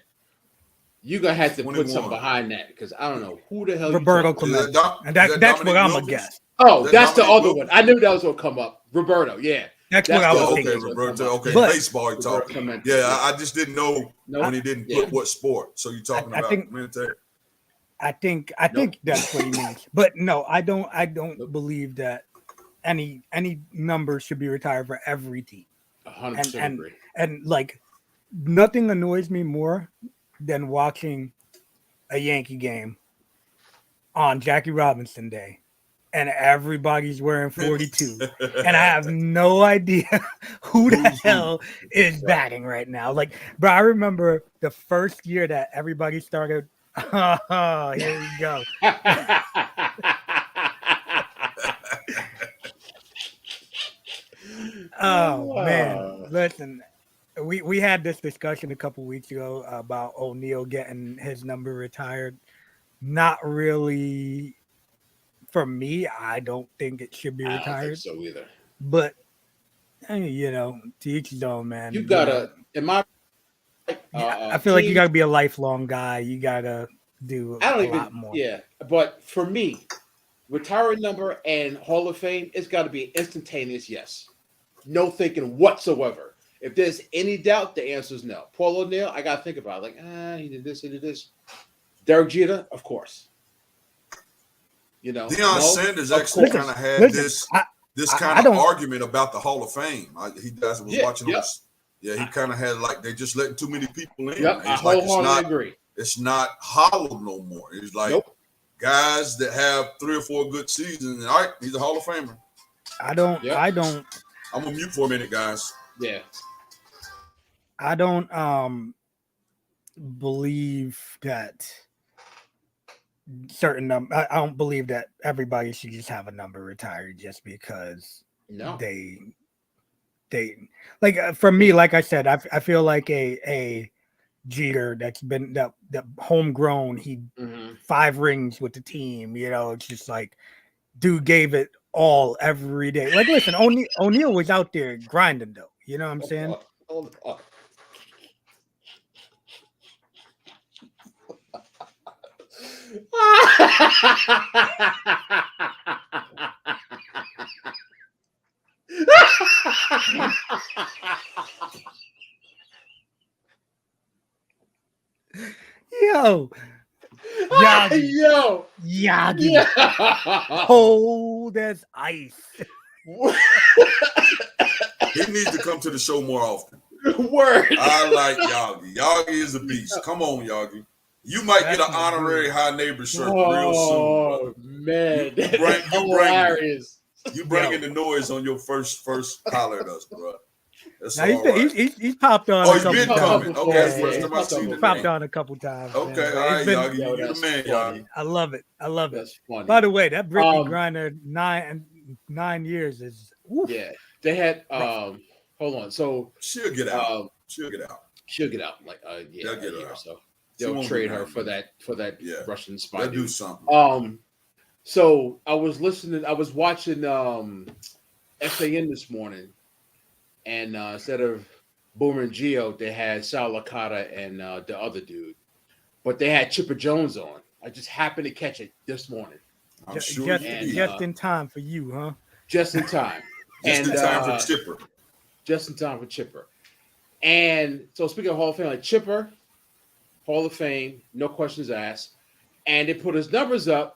you gonna have to 21. Put something behind that because I don't know who the hell. Roberto Clemente. And that's what I'm gonna guess. Oh, that's the other one. I knew that was gonna come up. Roberto. Yeah. That's what I was thinking. Okay, Roberto. Okay, baseball you talking. Yeah, I just didn't know when he didn't put what sport. So you're talking about Clemente. I think that's what he means. But no, I don't believe that any number should be retired for every team. 100% agree. And like nothing annoys me more than watching a Yankee game on Jackie Robinson Day and everybody's wearing 42. And I have no idea who the hell is batting right now. Like, but I remember the first year that everybody started. Oh, here we go. Oh man, listen, we had this discussion a couple weeks ago about O'Neal getting his number retired. Not really for me. I don't think it should be retired. I don't think so either. But to each his own, man. You gotta, I feel like you gotta be a lifelong guy. You gotta do a lot more. Yeah, but for me, retiring number and Hall of Fame, it's got to be instantaneous. Yes, No thinking whatsoever. If there's any doubt, the answer is no. Paul O'Neill, I gotta think about it. Like, he did this, he did this. Derek Jeter, of course. You know, Deion Sanders actually kind of had this kind of argument about the Hall of Fame. He was watching this. Yeah, he kind of had like they just letting too many people in. Yep, I wholeheartedly agree. It's not hollow no more. It's like guys that have 3 or 4 good seasons. All right, he's a Hall of Famer. I'm gonna mute for a minute, guys. Yeah. I don't believe that I don't believe that everybody should just have a number retired just because they like for me, like I said, I feel like a Jeter that's been that homegrown, he 5 rings with the team, you know, it's just like dude gave it all every day. Like listen, O'Neill was out there grinding though, you know what I'm saying? Hold on. Yo, Yagi, cold as ice. He needs to come to the show more often. Word. I like Yagi. Yagi is a beast. Come on, Yagi. You might get an honorary high neighbor shirt real soon. Oh man, You bringing the noise on your first holler at us, bro. That's now he's popped on. Oh, he's been coming. Okay, he popped on a couple times. Okay, all right, Yagi. You're the man, Yagi. I love it. That's funny. By the way, that Brittany Griner 9 years is. Oof. Yeah, they had. Hold on. So she'll get out. She'll get out. Like they'll get her out. So they'll trade her for that Russian spy. They'll do something. So I was watching FAN this morning, and instead of Boomer and Gio, they had Sal Licata and the other dude, but they had Chipper Jones on. I just happened to catch it this morning. Just in time for you, huh? Just in time. Just in time for Chipper. Just in time for Chipper. And so speaking of Hall of Fame, like Chipper, Hall of Fame, no questions asked. And they put his numbers up,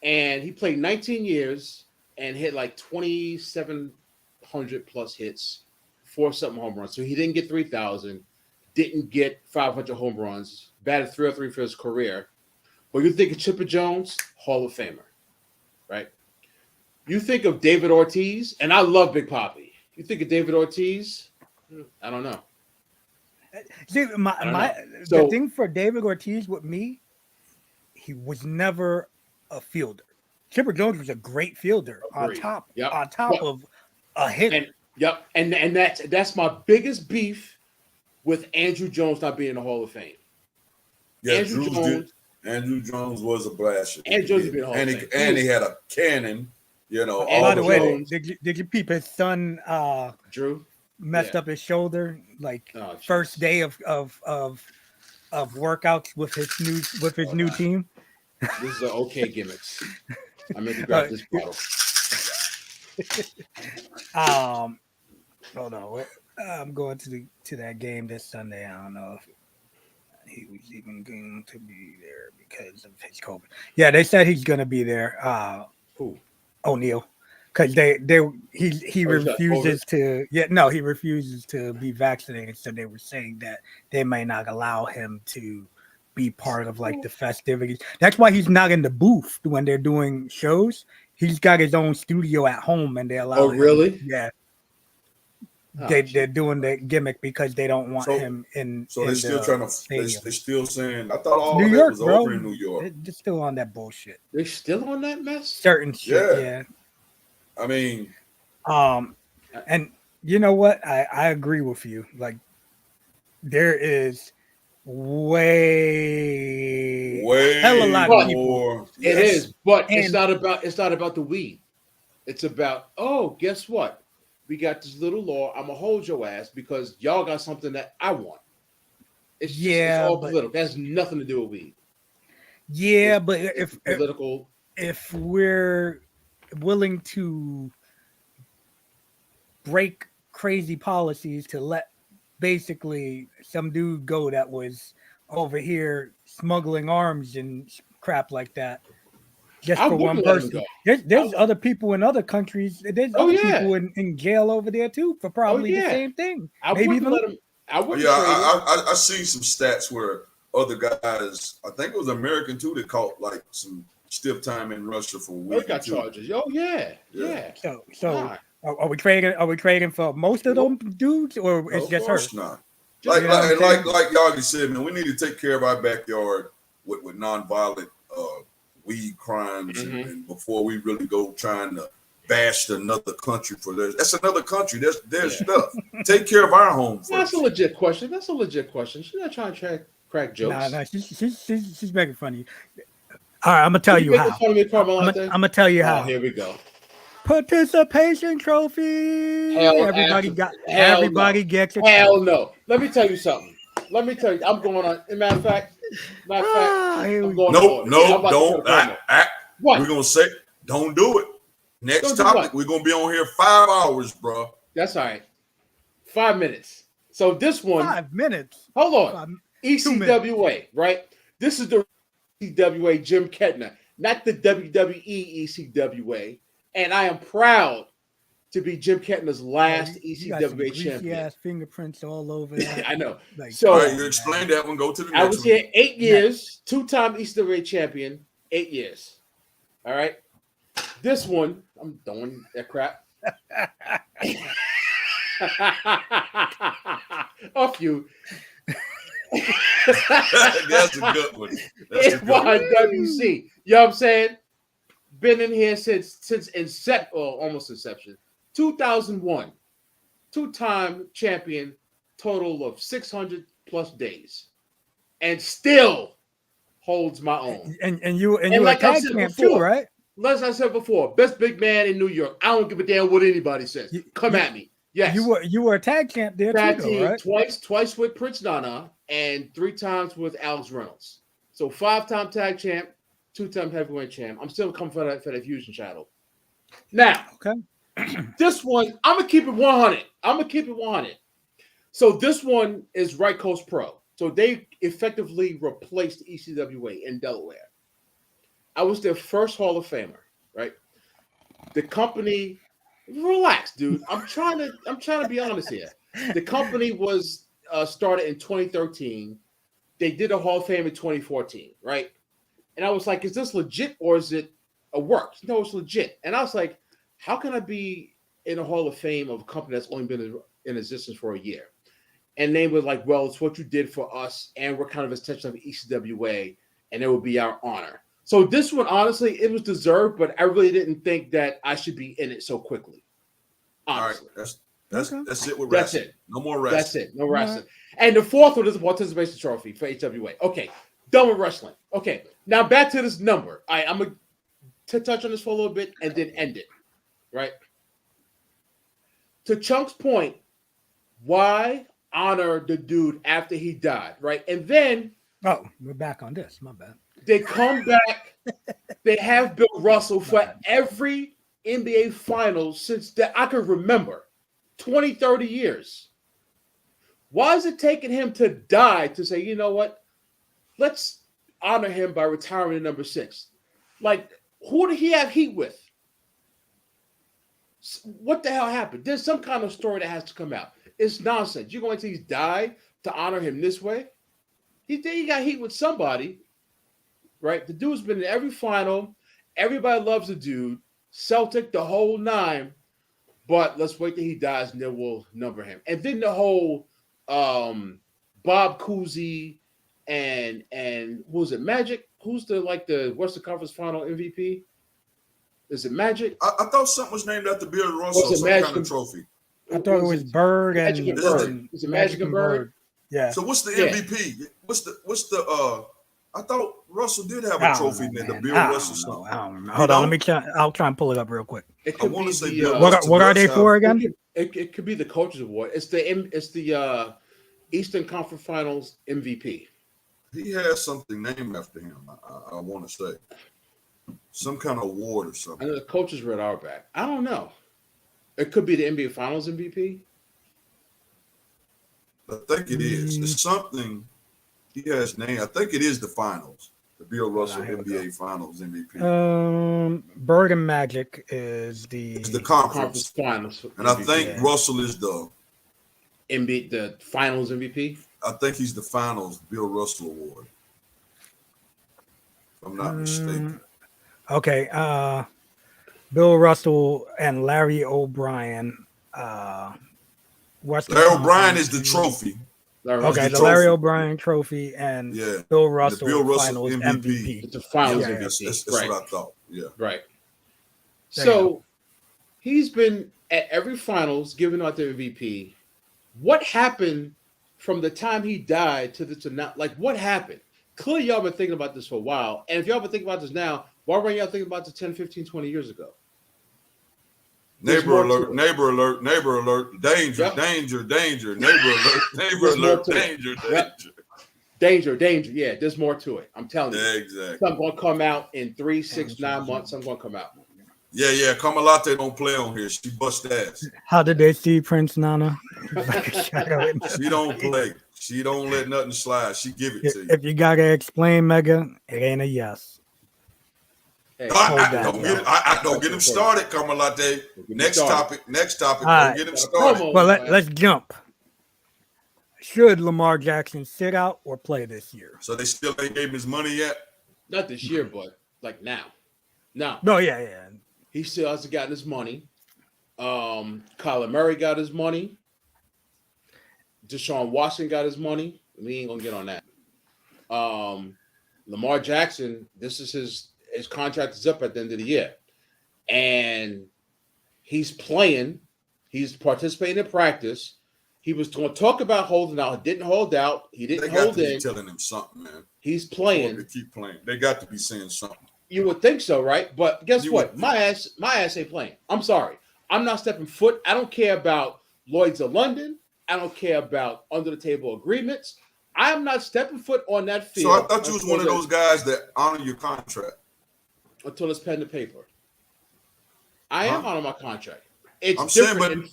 and he played 19 years and hit like 2,700 plus hits, 4-something home runs. So he didn't get 3,000, didn't get 500 home runs, batted 303 for his career. But you think of Chipper Jones, Hall of Famer, right? You think of David Ortiz, and I love Big Papi. You think of David Ortiz, I don't know. See, the thing for David Ortiz with me, he was never a fielder. Chipper Jones was a great fielder on top of a hitter. And that's my biggest beef with Andrew Jones not being in the Hall of Fame. Yeah, Andrew Jones was a blaster. Andrew Jones being Hall of Fame. And he had a cannon. You know, by the way, did you peep his son Drew messed up his shoulder like first day of workouts with his new team? This is an okay gimmicks. I meant to grab this bottle. Hold on. I'm going to that game this Sunday. I don't know if he was even going to be there because of his COVID. Yeah, they said he's going to be there. Who? O'Neill, because he refuses to. Yeah, no, he refuses to be vaccinated. So they were saying that they may not allow him to be part of like the festivities. That's why he's not in the booth when they're doing shows. He's got his own studio at home, and they allow. Oh, really? Yeah. They're doing the gimmick because they don't want him in. So they're still trying to. They're still saying. I thought all New of York, that was over in New York. They're still on that bullshit. They're still on that mess. Certain shit. Yeah. I mean, and you know what? I agree with you. Like, there is way hell a lot of people. It is, but it's not about the weed. It's about guess what? We got this little law. I'm gonna hold your ass because y'all got something that I want. It's all political. That has nothing to do with weed. Yeah, but if political, if we're willing to break crazy policies to let basically some dude go that was over here smuggling arms and crap like that just I for one wouldn't let him person. go. There's other people in other countries. There's Oh, other yeah. people in jail over there too for probably the yeah. same thing. I Maybe wouldn't even let him. I wouldn't Yeah, trade him. I seen some stats where other guys, I think it was American too, that caught like some stiff time in Russia for a They week or got two. charges. Oh yeah. So Nah. are we trading? Are we trading for most of them dudes, or No, it's of just her? course not. Just- You know what I'm saying? Like Yagi said, man, we need to take care of our backyard with nonviolent weed crimes, and before we really go trying to bash another country for theirs. That's another country. There's stuff. Take care of our home first. That's a legit question. She's not trying to crack jokes. Nah, she's making fun of you. All right, I'm gonna tell you making how. fun of me, Carmelo, I'm gonna tell you Oh, how. here we go. Participation trophy. Everybody gets it. Hell no. Let me tell you something. I'm going on. Matter of fact, I'm going Nope, on. no, don't. What? We're gonna say, don't do it. Next Don't do topic, what? we're gonna be on here 5 hours, bro. That's all right. 5 minutes. So this one. 5 minutes. Hold on. ECWA, right? This is the ECWA Jim Kettner, not the WWE ECWA. And I am proud to be Jim Kettner's last ECWA champion. Ass fingerprints all over that. I know. Like, So all right, you explain that one. Go to the next one. I was here 8 years, 2-time ECWA champion, 8 years. All right. This one, I'm throwing that crap. Off you. That's a good one. NYWC. You know what I'm saying? Been in here since inception, or almost inception. 2001. 2-time champion, total of 600 plus days. And still holds my own. And you were like a tag champ too, right? As I said before, best big man in New York. I don't give a damn what anybody says. Come at me. Yes. You were a tag champ there tag too, team, though, right? Twice with Prince Nana and 3 times with Alex Reynolds. So 5-time tag champ, 2-time heavyweight champ. I'm still coming for that fusion title. Now, okay. This one, I'm gonna keep it 100. So this one is Right Coast Pro. So they effectively replaced ECWA in Delaware. I was their first Hall of Famer, right? The company, relax, dude. I'm trying to be honest here. The company was started in 2013. They did a Hall of Fame in 2014, right? And I was like, is this legit or is it a work? No, it's legit. And I was like, how can I be in a Hall of Fame of a company that's only been in existence for a year? And they were like, well, it's what you did for us, and we're kind of an extension of ECWA, and it would be our honor. So this one, honestly, it was deserved, but I really didn't think that I should be in it so quickly. Honestly. All right, that's it with wrestling. That's it. No more wrestling. That's it. No wrestling. And the fourth one is a participation trophy for HWA. Okay, done with wrestling. Okay, now back to this number. I'm going to touch on this for a little bit and then end it. Right? To Chunk's point, why honor the dude after he died, right? And then we're back on this. My bad. They come back. They have Bill Russell for every NBA Finals since that I can remember, 20, 30 years. Why is it taking him to die to say, you know what? Let's honor him by retiring at number 6. Like, who did he have heat with? What the hell happened? There's some kind of story that has to come out. It's nonsense. You're going to die to honor him this way? He got heat with somebody, right? The dude's been in every final. Everybody loves the dude. Celtic, the whole 9. But let's wait till he dies and then we'll number him. And then the whole Bob Cousy and who was it? Magic? Who's the Western Conference Final MVP? Is it Magic? I thought something was named after Bill Russell, some kind of trophy. I thought it was Bird and Bird. Is it Magic and Bird? Yeah. So what's the MVP? What's the I thought Russell did have a trophy named the Bill Russell something. I don't know. Hold on, let me try. I'll try and pull it up real quick. I want to say what are they for again? It could be the Coaches Award. It's the Eastern Conference Finals MVP. He has something named after him. I want to say some kind of award or something. I know the Coaches Red Auerbach. I don't know. It could be the NBA Finals MVP. I think it is. It's something he has name. I think it is the finals. The Bill Russell NBA Finals MVP. Bird and Magic is the the conference finals, and I think Russell is the finals MVP. I think he's the finals Bill Russell award. If I'm not mistaken. Okay. Bill Russell and Larry O'Brien. Larry O'Brien is the trophy. Okay, the Larry O'Brien trophy and Bill Russell finals MVP. It's a finals MVP. That's right. what I thought. Yeah. Right. So he's been at every finals giving out the MVP. What happened from the time he died to now? Like, what happened? Clearly, y'all been thinking about this for a while. And if y'all been thinking about this now, why weren't y'all thinking about this 10, 15, 20 years ago? Neighbor alert, neighbor alert, neighbor alert, danger, danger, danger, neighbor alert, neighbor alert, danger, danger. Danger. Yeah, there's more to it. I'm telling you. Exactly. Some going to come out in 3, 6, 9 months. Some going to come out. Yeah. Kamalate don't play on here. She bust ass. How did they see Prince Nana? She don't play. She don't let nothing slide. She give it to you. If you got to explain, Mega, it ain't a yes. Hey, don't get him started, Kamalate. Next topic. Don't get him started. Well, let's jump. Should Lamar Jackson sit out or play this year? So they still ain't gave him his money yet? Not this year, but like now. No. No, yeah. He still hasn't gotten his money. Kyler Murray got his money. Deshaun Watson got his money. We ain't gonna get on that. Lamar Jackson, this is his contract is up at the end of the year. And he's playing. He's participating in practice. He was going to talk about holding out. He didn't hold out. He didn't hold in. Telling him something, man. He's playing. They keep playing. They got to be saying something. You would think so, right? But guess what? My ass ain't playing. I'm sorry. I'm not stepping foot. I don't care about Lloyd's of London. I don't care about under the table agreements. I am not stepping foot on that field. So I thought you was one of those guys that honor your contract. Until it's pen to paper. I am on my contract. It's I'm different.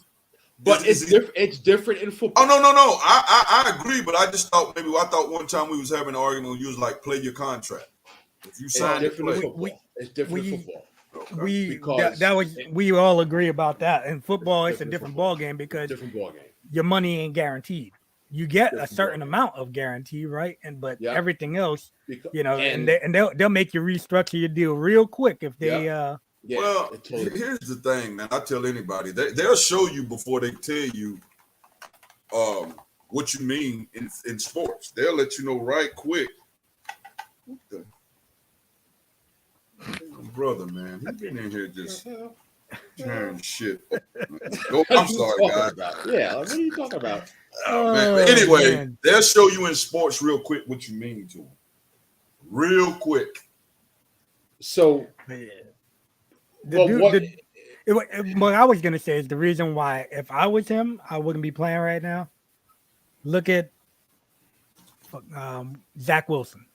Saying, it's different in football. Oh no. I agree, but I just thought I thought one time we was having an argument. You was like, play your contract. If you sign it, play. It's different in football. We all agree about that. In football, it's a different ball game because your money ain't guaranteed. You get a certain amount of guarantee, right? But everything else, and they'll make you restructure your deal real quick if they. Here's the thing, man. I tell anybody they'll show you before they tell you, what you mean in sports. They'll let you know right quick. What the brother, man? He been in here just tearing shit. I'm sorry, guys. Yeah, what are you talking about? Man. Anyway, they'll show you in sports real quick what you mean to them. Real quick. So, what I was gonna say is the reason why if I was him, I wouldn't be playing right now. Look at Zach Wilson.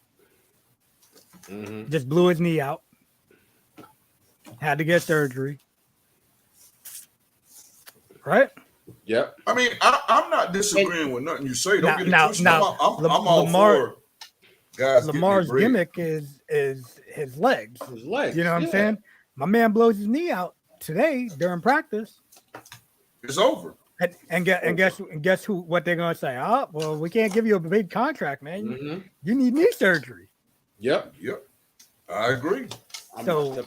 Just blew his knee out. Had to get surgery. Right? Yep. I mean, I'm not disagreeing with nothing you say. Don't get it twisted. I'm all for guys. Lamar's gimmick is his legs. His legs. You know what I'm saying? My man blows his knee out today during practice. It's over. And guess who? What they're gonna say? Oh, well, we can't give you a big contract, man. You need knee surgery. Yep. I agree. So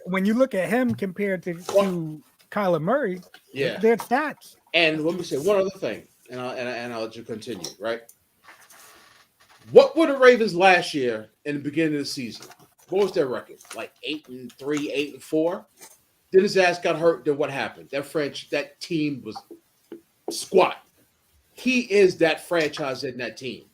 when you look at him compared to Kyler Murray, their stats. And let me say one other thing, and I'll let you continue. Right? What were the Ravens last year in the beginning of the season? What was their record? Like 8-3, 8-4. Then his ass got hurt. Then what happened? That team was squat. He is that franchise in that team.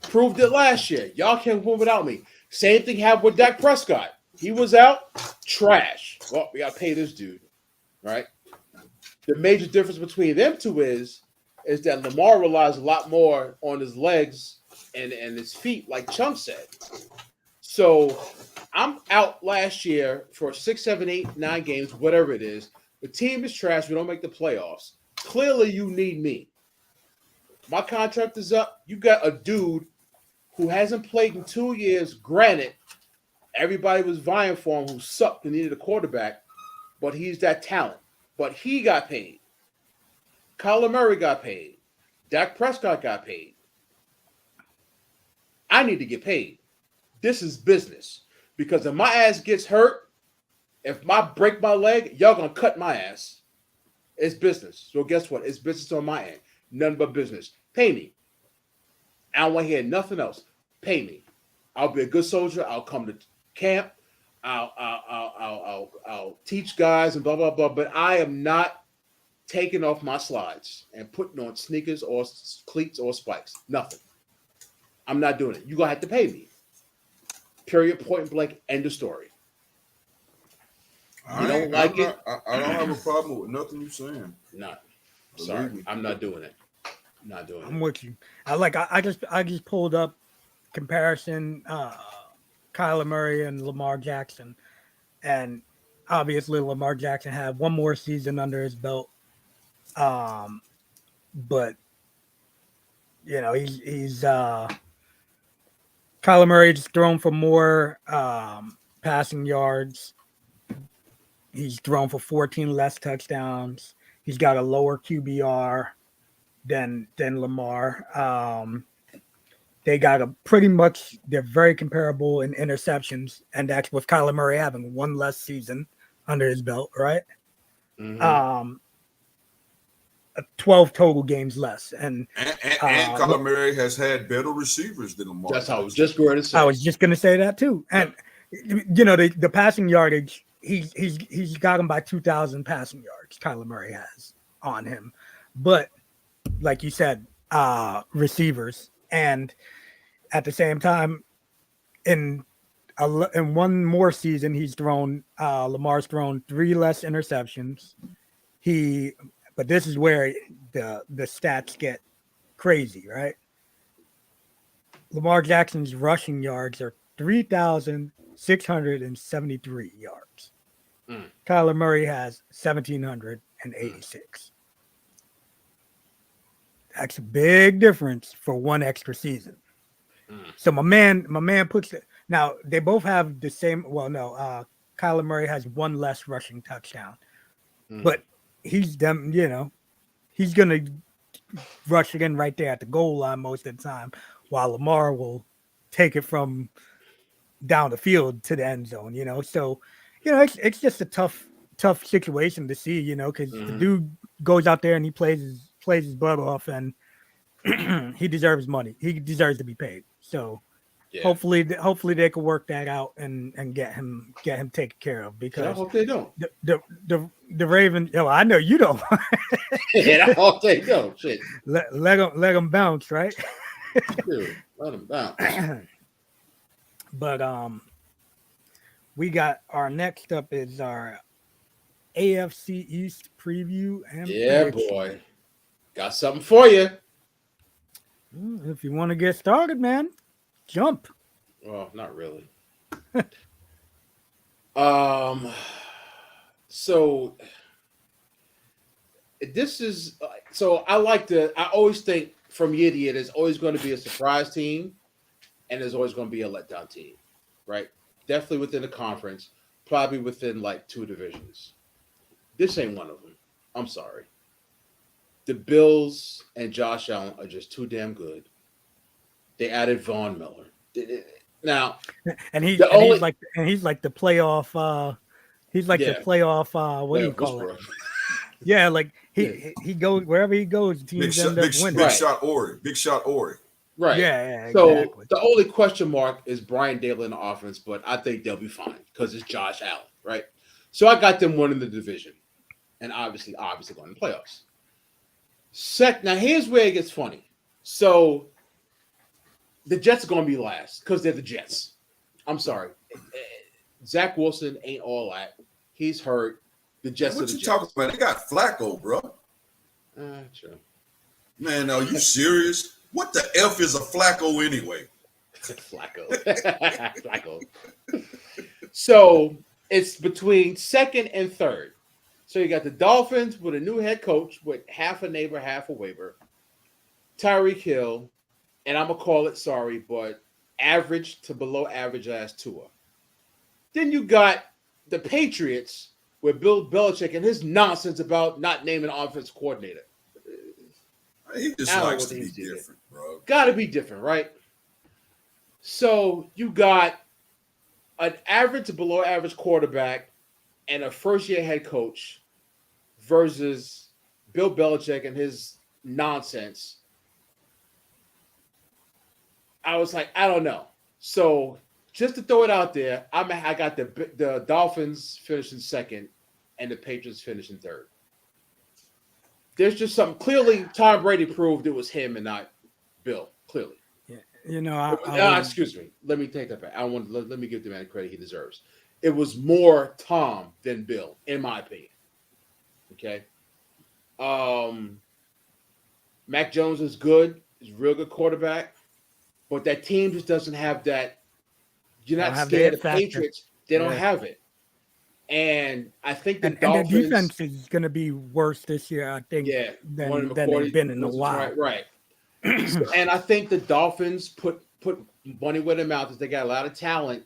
Proved it last year. Y'all can't win without me. Same thing happened with Dak Prescott. He was out, trash. Well, we got to pay this dude, right? The major difference between them two is that Lamar relies a lot more on his legs and his feet, like Chunk said. So I'm out last year for 6, 7, 8, 9 games, whatever it is. The team is trash. We don't make the playoffs. Clearly, you need me. My contract is up. You got a dude who hasn't played in 2 years. Granted, everybody was vying for him who sucked and needed a quarterback, but he's that talent. But he got paid. Kyler Murray got paid. Dak Prescott got paid. I need to get paid. This is business. Because if my ass gets hurt, if I break my leg, y'all gonna cut my ass. It's business. So guess what? It's business on my end. Nothing but business. Pay me. I don't want to hear nothing else. Pay me. I'll be a good soldier. I'll come to camp. I'll teach guys and blah blah blah. But I am not taking off my slides and putting on sneakers or cleats or spikes. Nothing. I'm not doing it. You're gonna have to pay me. Period. Point blank. End of story. You don't like it? I don't have a problem with nothing you're saying. Not. Sorry, I'm not doing it. I'm not doing it. I'm with you. I just pulled up comparison Kyler Murray and Lamar Jackson, and obviously Lamar Jackson had one more season under his belt, but you know he's Kyler Murray just thrown for more passing yards. He's thrown for 14 less touchdowns. He's got a lower QBR than Lamar. They got they're very comparable in interceptions, and that's with Kyler Murray having one less season under his belt, right? Mm-hmm. 12 total games less. And Kyler Murray has had better receivers than Lamar. That's how I was just going to say. I was just going to say that too. And you know, the passing yardage, he's got him by 2,000 passing yards. Kyler Murray has on him, but like you said, receivers, and at the same time, in one more season, Lamar's thrown 3 less interceptions. But this is where the stats get crazy, right? Lamar Jackson's rushing yards are 3,673 yards. Kyler Murray has 1,786. That's a big difference for one extra season. So my man puts it. Now they both have the same. Well, no, Kyler Murray has one less rushing touchdown, but he's them. You know, he's gonna rush it in right there at the goal line most of the time, while Lamar will take it from down the field to the end zone. You know, so you know it's just a tough situation to see. You know, because the dude goes out there and he plays his butt off, and he deserves money. He deserves to be paid. So hopefully they can work that out and get him taken care of, because I hope they don't. The Ravens. Oh, I know you don't. I hope they don't. Shit. Let them bounce, right? Dude, let them bounce. But we got our next up is our AFC East preview and prediction. Boy, got something for you. If you want to get started, man, jump. Well, not really. So this is I always think from year to year there's always going to be a surprise team and there's always going to be a letdown team, right? Definitely within the conference, probably within like 2 divisions. This ain't one of them. I'm sorry. The Bills and Josh Allen are just too damn good. They added Von Miller. Now, he's like the playoff. He's like the playoff. What do you call it? Yeah, like he goes wherever he goes. Teams end up winning. Big shot Ori. Right. Yeah. So exactly. the only question mark is Brian Dable in the offense, but I think they'll be fine because it's Josh Allen, right? So I got them winning the division, and obviously going to the playoffs. Now here's where it gets funny. So the Jets are going to be last because they're the Jets. I'm sorry. Zach Wilson ain't all that. He's hurt. The Jets are the Jets. What you talking about? They got Flacco, bro. Sure. Man, are you serious? What the F is a Flacco anyway? Flacco. So it's between second and third. So you got the Dolphins with a new head coach with half a neighbor, half a waiver. Tyreek Hill, and I'm gonna call it sorry, but average to below average ass Tua. Then you got the Patriots with Bill Belichick and his nonsense about not naming an offensive coordinator. He just likes to be different, bro. Got to be different, right? So you got an average to below average quarterback and a first-year head coach versus Bill Belichick and his nonsense. I was like, I don't know. So just to throw it out there, I got the Dolphins finishing second and the Patriots finishing third. There's just something. Clearly, Tom Brady proved it was him and not Bill. Clearly. Yeah, excuse me. Let me take that back. Let me give the man credit he deserves. It was more Tom than Bill, in my opinion. Okay. Mac Jones is good. He's a real good quarterback. But that team just doesn't have that. You're not scared of the Patriots. They don't have it. And I think the Dolphins, and the defense is going to be worse this year, I think, than they've been in a while. Right. And I think the Dolphins put money where their mouth is. They got a lot of talent.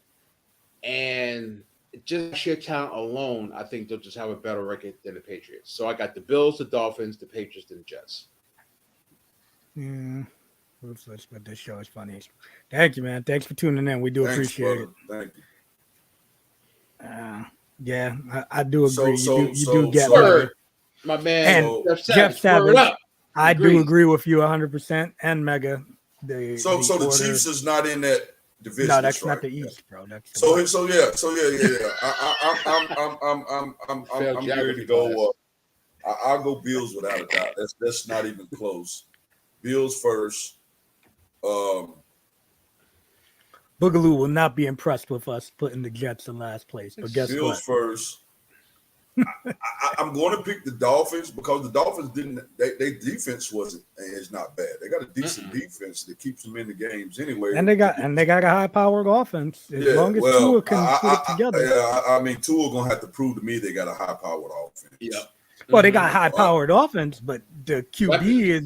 And just sheer talent alone, I think they'll just have a better record than the Patriots. So I got the Bills, the Dolphins, the Patriots, and the Jets. Yeah. But this show is funny. Thank you, man. Thanks for tuning in. We do appreciate it. Thank you. Yeah, I do agree. You do get word, my man. And Jeff Savage, I do agree with you 100%. And Mega. The Chiefs is not in that division. No, that's not the East, bro. That's so yeah. I'm ready to go. I'll go Bills without a doubt. That's not even close. Bills first. Boogaloo will not be impressed with us putting the Jets in last place. But guess Bills what? first. I'm going to pick the Dolphins because the Dolphins their defense is not bad. They got a decent defense that keeps them in the games anyway. And they got a high-powered offense. As long as Tua can put it together. I mean, Tua gonna have to prove to me they got a high-powered offense. Yeah. Well, they got high-powered offense, but the QB is.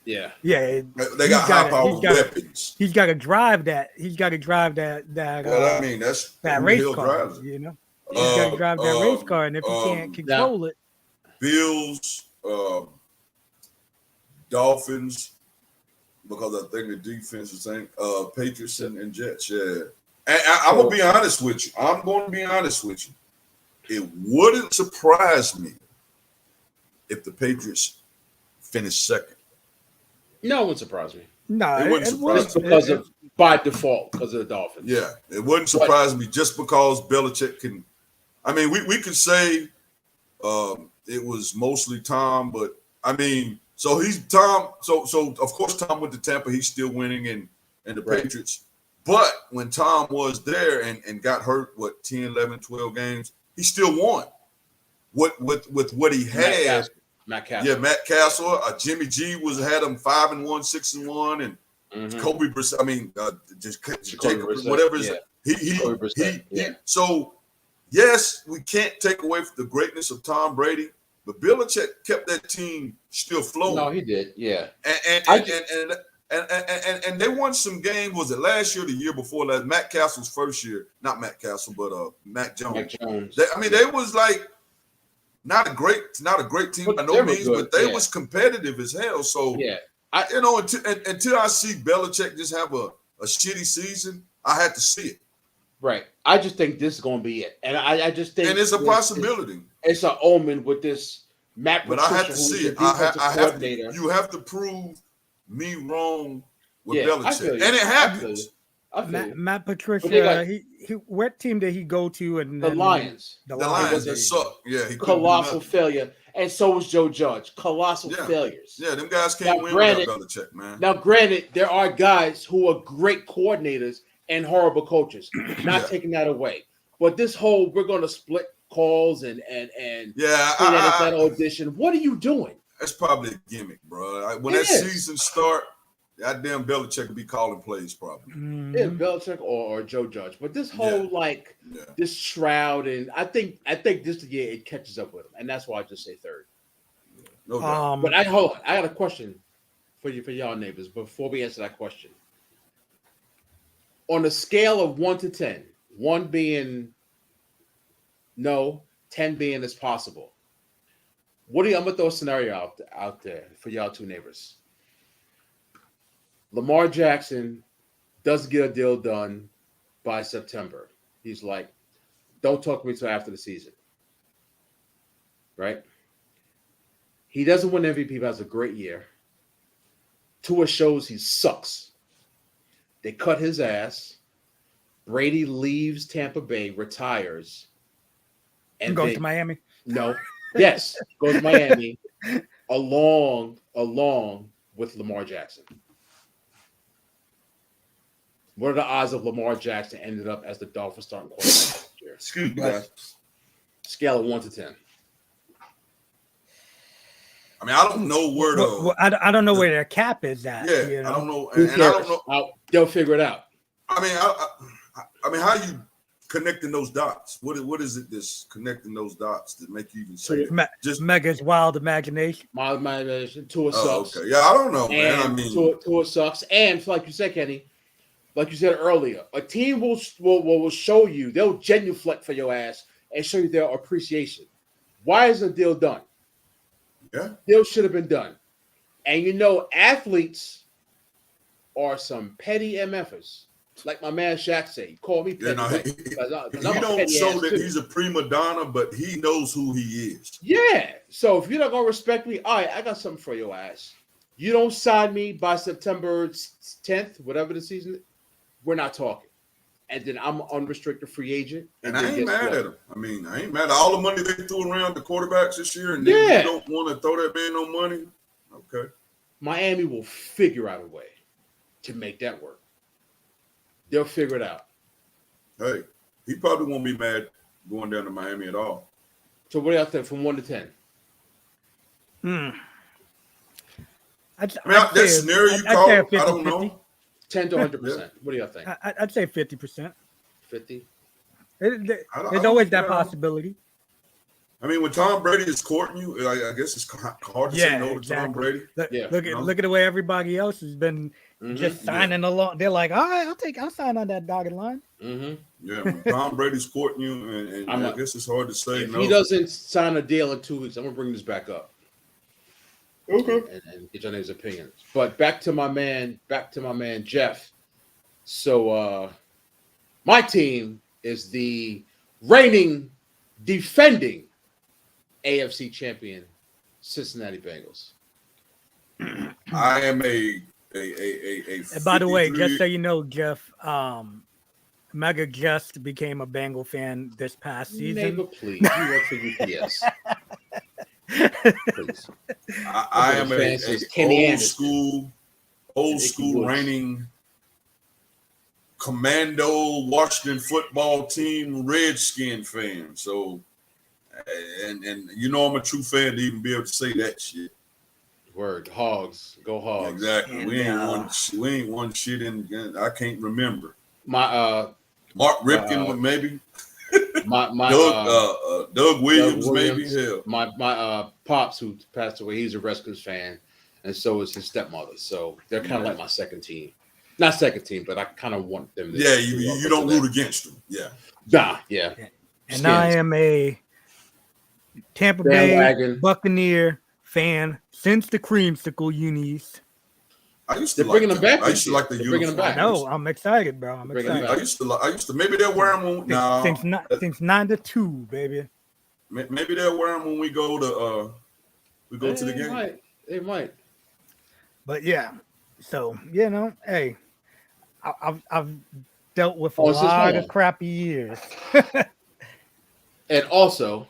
Yeah. They got high-powered weapons. He's got to drive that. He's got to drive that. Well, I mean, that's that race car. You know, he's got to drive that race car, and if he can't control it, Bills, Dolphins, because I think the defense is the same. Patriots and Jets. Yeah, and I'm gonna be honest with you. I'm going to be honest with you. It wouldn't surprise me if the Patriots finish second. No, it wouldn't surprise me. No, it wouldn't surprise me because of by default because of the Dolphins. Yeah, it wouldn't surprise me just because Belichick can. I mean, we could say it was mostly Tom, but I mean, so he's Tom. So of course Tom went to Tampa. He's still winning and the Patriots. But when Tom was there and got hurt, 10, 11, 12 games, he still won. With what he had. Matt Castle. Yeah, Matt Castle. Jimmy G had him 5-1, 6-1, and Kobe Brissett. I mean, Jacob, whatever. He. So yes, we can't take away from the greatness of Tom Brady, but Belichick kept that team still flowing. No, he did. Yeah, and they won some games. Was it last year or the year before last? Matt Castle's first year, not Matt Castle, but Mac Jones. They was like. Not a great team by no means, but they was competitive as hell. So until I see Belichick just have a shitty season, I had to see it. Right. I just think this is going to be it, and I just think, and it's a possibility. It's an omen with this Matt. But Patricia, I have to see it. You have to prove me wrong with Belichick, and it happens. Matt Patricia, what team did he go to? And the Lions. The Lions that suck. Yeah, he colossal failure, and so was Joe Judge. Colossal failures. Yeah, them guys can't win without Belichick, man. Now, granted, there are guys who are great coordinators and horrible coaches. Not taking that away, but this whole we're going to split calls and NFL audition. What are you doing? That's probably a gimmick, bro. When that season start. Goddamn Belichick could be calling plays probably. Yeah, Belichick or Joe Judge. But this whole this shroud, and I think this year it catches up with him, and that's why I just say third. No doubt. But I got a question for y'all neighbors before we answer that question. On a scale of 1 to 10, 1 being no, 10 being as possible. I'm gonna throw a scenario out there for y'all two neighbors. Lamar Jackson doesn't get a deal done by September. He's like, don't talk to me until after the season. Right? He doesn't win MVP, but has a great year. Tua shows he sucks. They cut his ass. Brady leaves Tampa Bay, retires. And goes to Miami. No. Yes. Goes to Miami along with Lamar Jackson. What are the odds of Lamar Jackson ended up as the Dolphins starting quarterback next year? Excuse me, guys. Scale of 1 to 10. I mean, I don't know where I don't know where their cap is at. Yeah, you know? I don't know, and I don't know. They'll figure it out. I mean, how you connecting those dots? What is it that's connecting those dots that make you even say it? Just Mega's wild imagination. Wild imagination. Tua sucks. Okay. Yeah, I don't know, man. And I mean, Tua sucks. And like you said, Kenny, like you said earlier, a team will show you, they'll genuflect for your ass and show you their appreciation. Why is the deal done? Yeah. Deal should have been done. And athletes are some petty MFers. Like my man Shaq said, he called me petty. He don't show that he's a prima donna, but he knows who he is. Yeah. So if you're not gonna respect me, all right, I got something for your ass. You don't sign me by September 10th, whatever the season, we're not talking. And then I'm an unrestricted free agent. And I ain't mad at him. I mean, I ain't mad at all the money they threw around the quarterbacks this year, and yeah. you don't want to throw that man no money. Okay. Miami will figure out a way to make that work. They'll figure it out. Hey, he probably won't be mad going down to Miami at all. So what do y'all think from 1 to 10? That scenario you called, I don't know. 10 to 100%. What do y'all think? I'd say 50%. 50? There's always that possibility. I mean, when Tom Brady is courting you, I guess it's hard to say no to Tom Brady. Look at the way everybody else has been just signing along. They're like, all right, I'll sign on that dotted line. Yeah, when Tom Brady's courting you, and I guess it's hard to say if no. He doesn't sign a deal in 2 weeks, I'm gonna bring this back up. Okay. And get your neighbor's opinions. But back to my man Jeff. So my team is the reigning, defending AFC champion Cincinnati Bengals. I am a And by the way, just so you know, Jeff, Mega just became a Bengal fan this past season. Neighbor, please. You work for UPS. Please. I am a old school reigning commando Washington football team Redskin fan. So, and I'm a true fan to even be able to say that shit. Word, Hogs, go Hogs. Exactly. We ain't won shit in. I can't remember. My Mark Ripken maybe. My Doug Williams maybe. Hell. My pops who passed away, he's a Redskins fan, and so is his stepmother. So they're kind of like my second team. Not second team, but I kind of want them. You don't root against them. Yeah. Nah, yeah. And Skins. I am a Tampa Bay Buccaneer fan since the creamsicle unis. I used to bringing them back. I used to like the uniform. I know. I'm excited, bro. I'm excited. I used to. Maybe they'll wear them. Since 9 to 2, baby. Maybe they'll wear them when we go to to the game. They might. But yeah, so hey, I've dealt with a lot of crappy years. And also,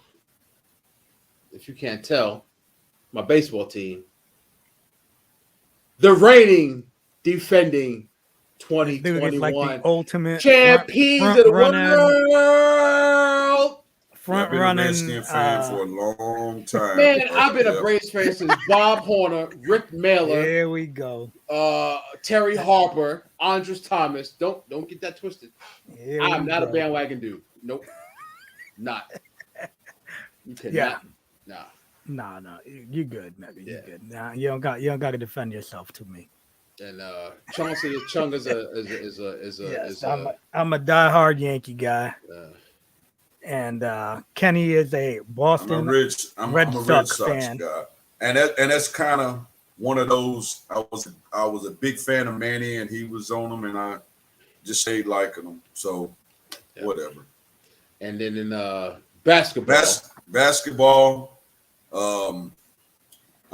if you can't tell, my baseball team, the reigning, defending 2021 like the ultimate champions of the world. front I've been running. a Redskin fan for a long time. Man, I've been a Braves fan since Bob Horner, Rick Mailer, Here we go. Terry Harper, Andres Thomas. Don't get that twisted. I'm not a bandwagon dude. Nope. Not. You cannot. Nah. No. You good, man. You good. Nah, you don't got to defend yourself to me. And Chung is a I'm a diehard Yankee guy. And Kenny is a Boston Red Sox fan. Guy. And that's kind of one of those. I was a big fan of Manny, and he was on them, and I just stayed liking him. So whatever. And then in basketball, I'm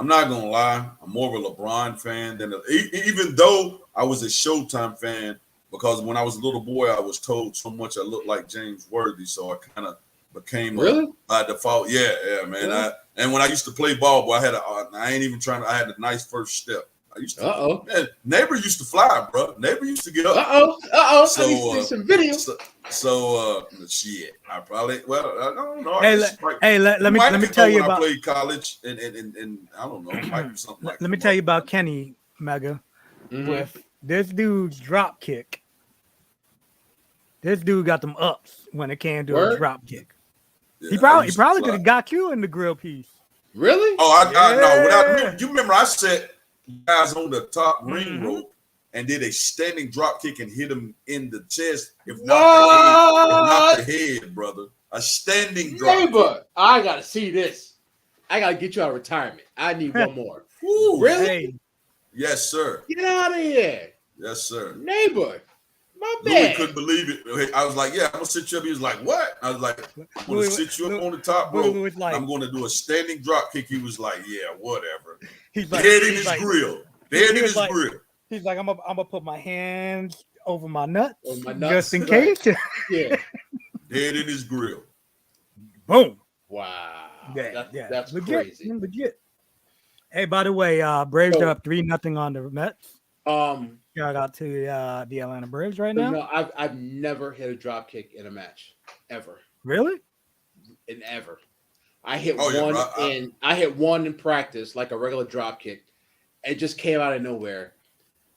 not gonna lie. I'm more of a LeBron fan than even though I was a Showtime fan, because when I was a little boy, I was told so much I looked like James Worthy, so I kind of became by default. Yeah, man. Really? And when I used to play ball, boy, I had I had a nice first step. I used to. Man, neighbor used to fly, bro. Neighbor used to get up. So, I need to see some video. So shit. I probably. Well, I don't know. Let me tell you about. I played college, and I don't know. Might be something like. Let me tell you about Kenny Mega with this dude's drop kick. This dude got them ups when it came to a drop kick. Yeah, he probably could have got you in the grill piece. Really? Oh, I know. You remember I set guys on the top ring rope and did a standing drop kick and hit him in the chest, if not the head, brother. A standing drop kick. I gotta see this. I gotta get you out of retirement. I need one more. Ooh, really? Hey. Yes, sir. Get out of here. Yes, sir. Neighbor. My Louis bad. couldn't believe it. I was like, yeah, I'm gonna sit you up. He was like, what? I was like, I'm gonna sit you up on the top rope. I'm gonna do a standing drop kick. He was like, yeah, whatever. He's like, dead in his grill. Dead in his grill. He's like, I'm gonna put my hands over my nuts, just in case. Yeah. Dead in his grill. Boom. Wow. Yeah. That's legit, crazy. Legit. Hey, by the way, Braves are up 3-0 on the Mets. Shout out to the Atlanta Braves right now. No, I've never hit a drop kick in a match ever. Really? Ever. I hit I hit one in practice, like a regular drop kick. It just came out of nowhere,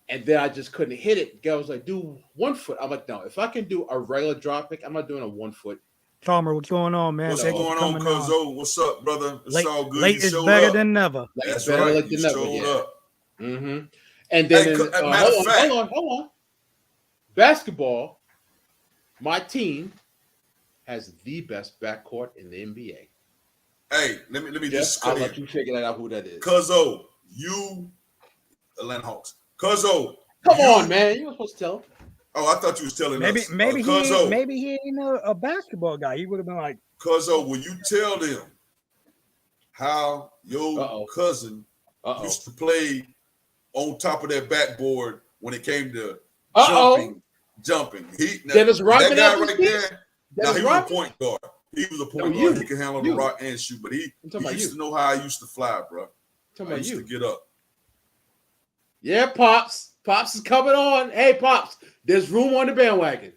and then I just couldn't hit it. The guy was like, "Do 1 foot." I'm like, "No, if I can do a regular drop kick, I'm not doing a 1 foot." Palmer, what's going on, man? What's going on, Cuzzo? What's up, brother? It's all good. Late is better than never. That's right. You showed up. Mm-hmm. And then, hold on. Basketball, my team has the best backcourt in the NBA. Hey, let me just. I'll let you figure that out. Who that is? Cuzzo, you, Atlanta Hawks. Cuzzo, come on, man. You were supposed to tell him. Oh, I thought you was telling us. Maybe he ain't a basketball guy. He would have been like, Cuzzo, will you tell them how your cousin used to play on top of that backboard when it came to jumping? Dennis Rodman, that guy right there. Now he was a point guard. He was a point guard. He can handle the rock and shoot, but he used to know how I used to fly, bro. I used to get up. Yeah, Pops. Pops is coming on. Hey, Pops, there's room on the bandwagon.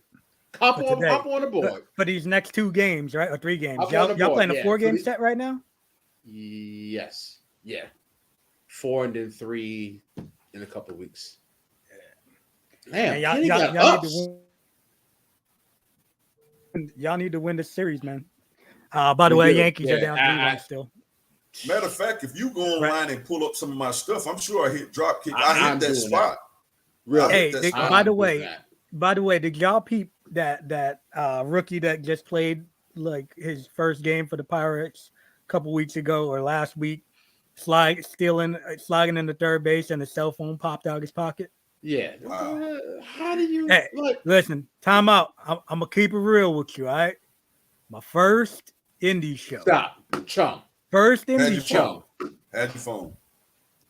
Hop on the board. For these next 2 games, right? Or 3 games. Y'all playing a 4-game set right now? Yes. Yeah. 4 and then 3 in a couple of weeks. Man, y'all need to win the series, man. By the way, Yankees are down 3-1 still. Matter of fact, if you go online and pull up some of my stuff, I'm sure I hit drop kick. I hit that spot. Really? Hey, by the way, did y'all peep that rookie that just played like his first game for the Pirates a couple weeks ago or last week, slogging in the third base and the cell phone popped out of his pocket? Yeah. Wow. How do you listen? Time out. I'm gonna keep it real with you. All right. My first indie show. Stop, Chung. First indie show. Had your phone.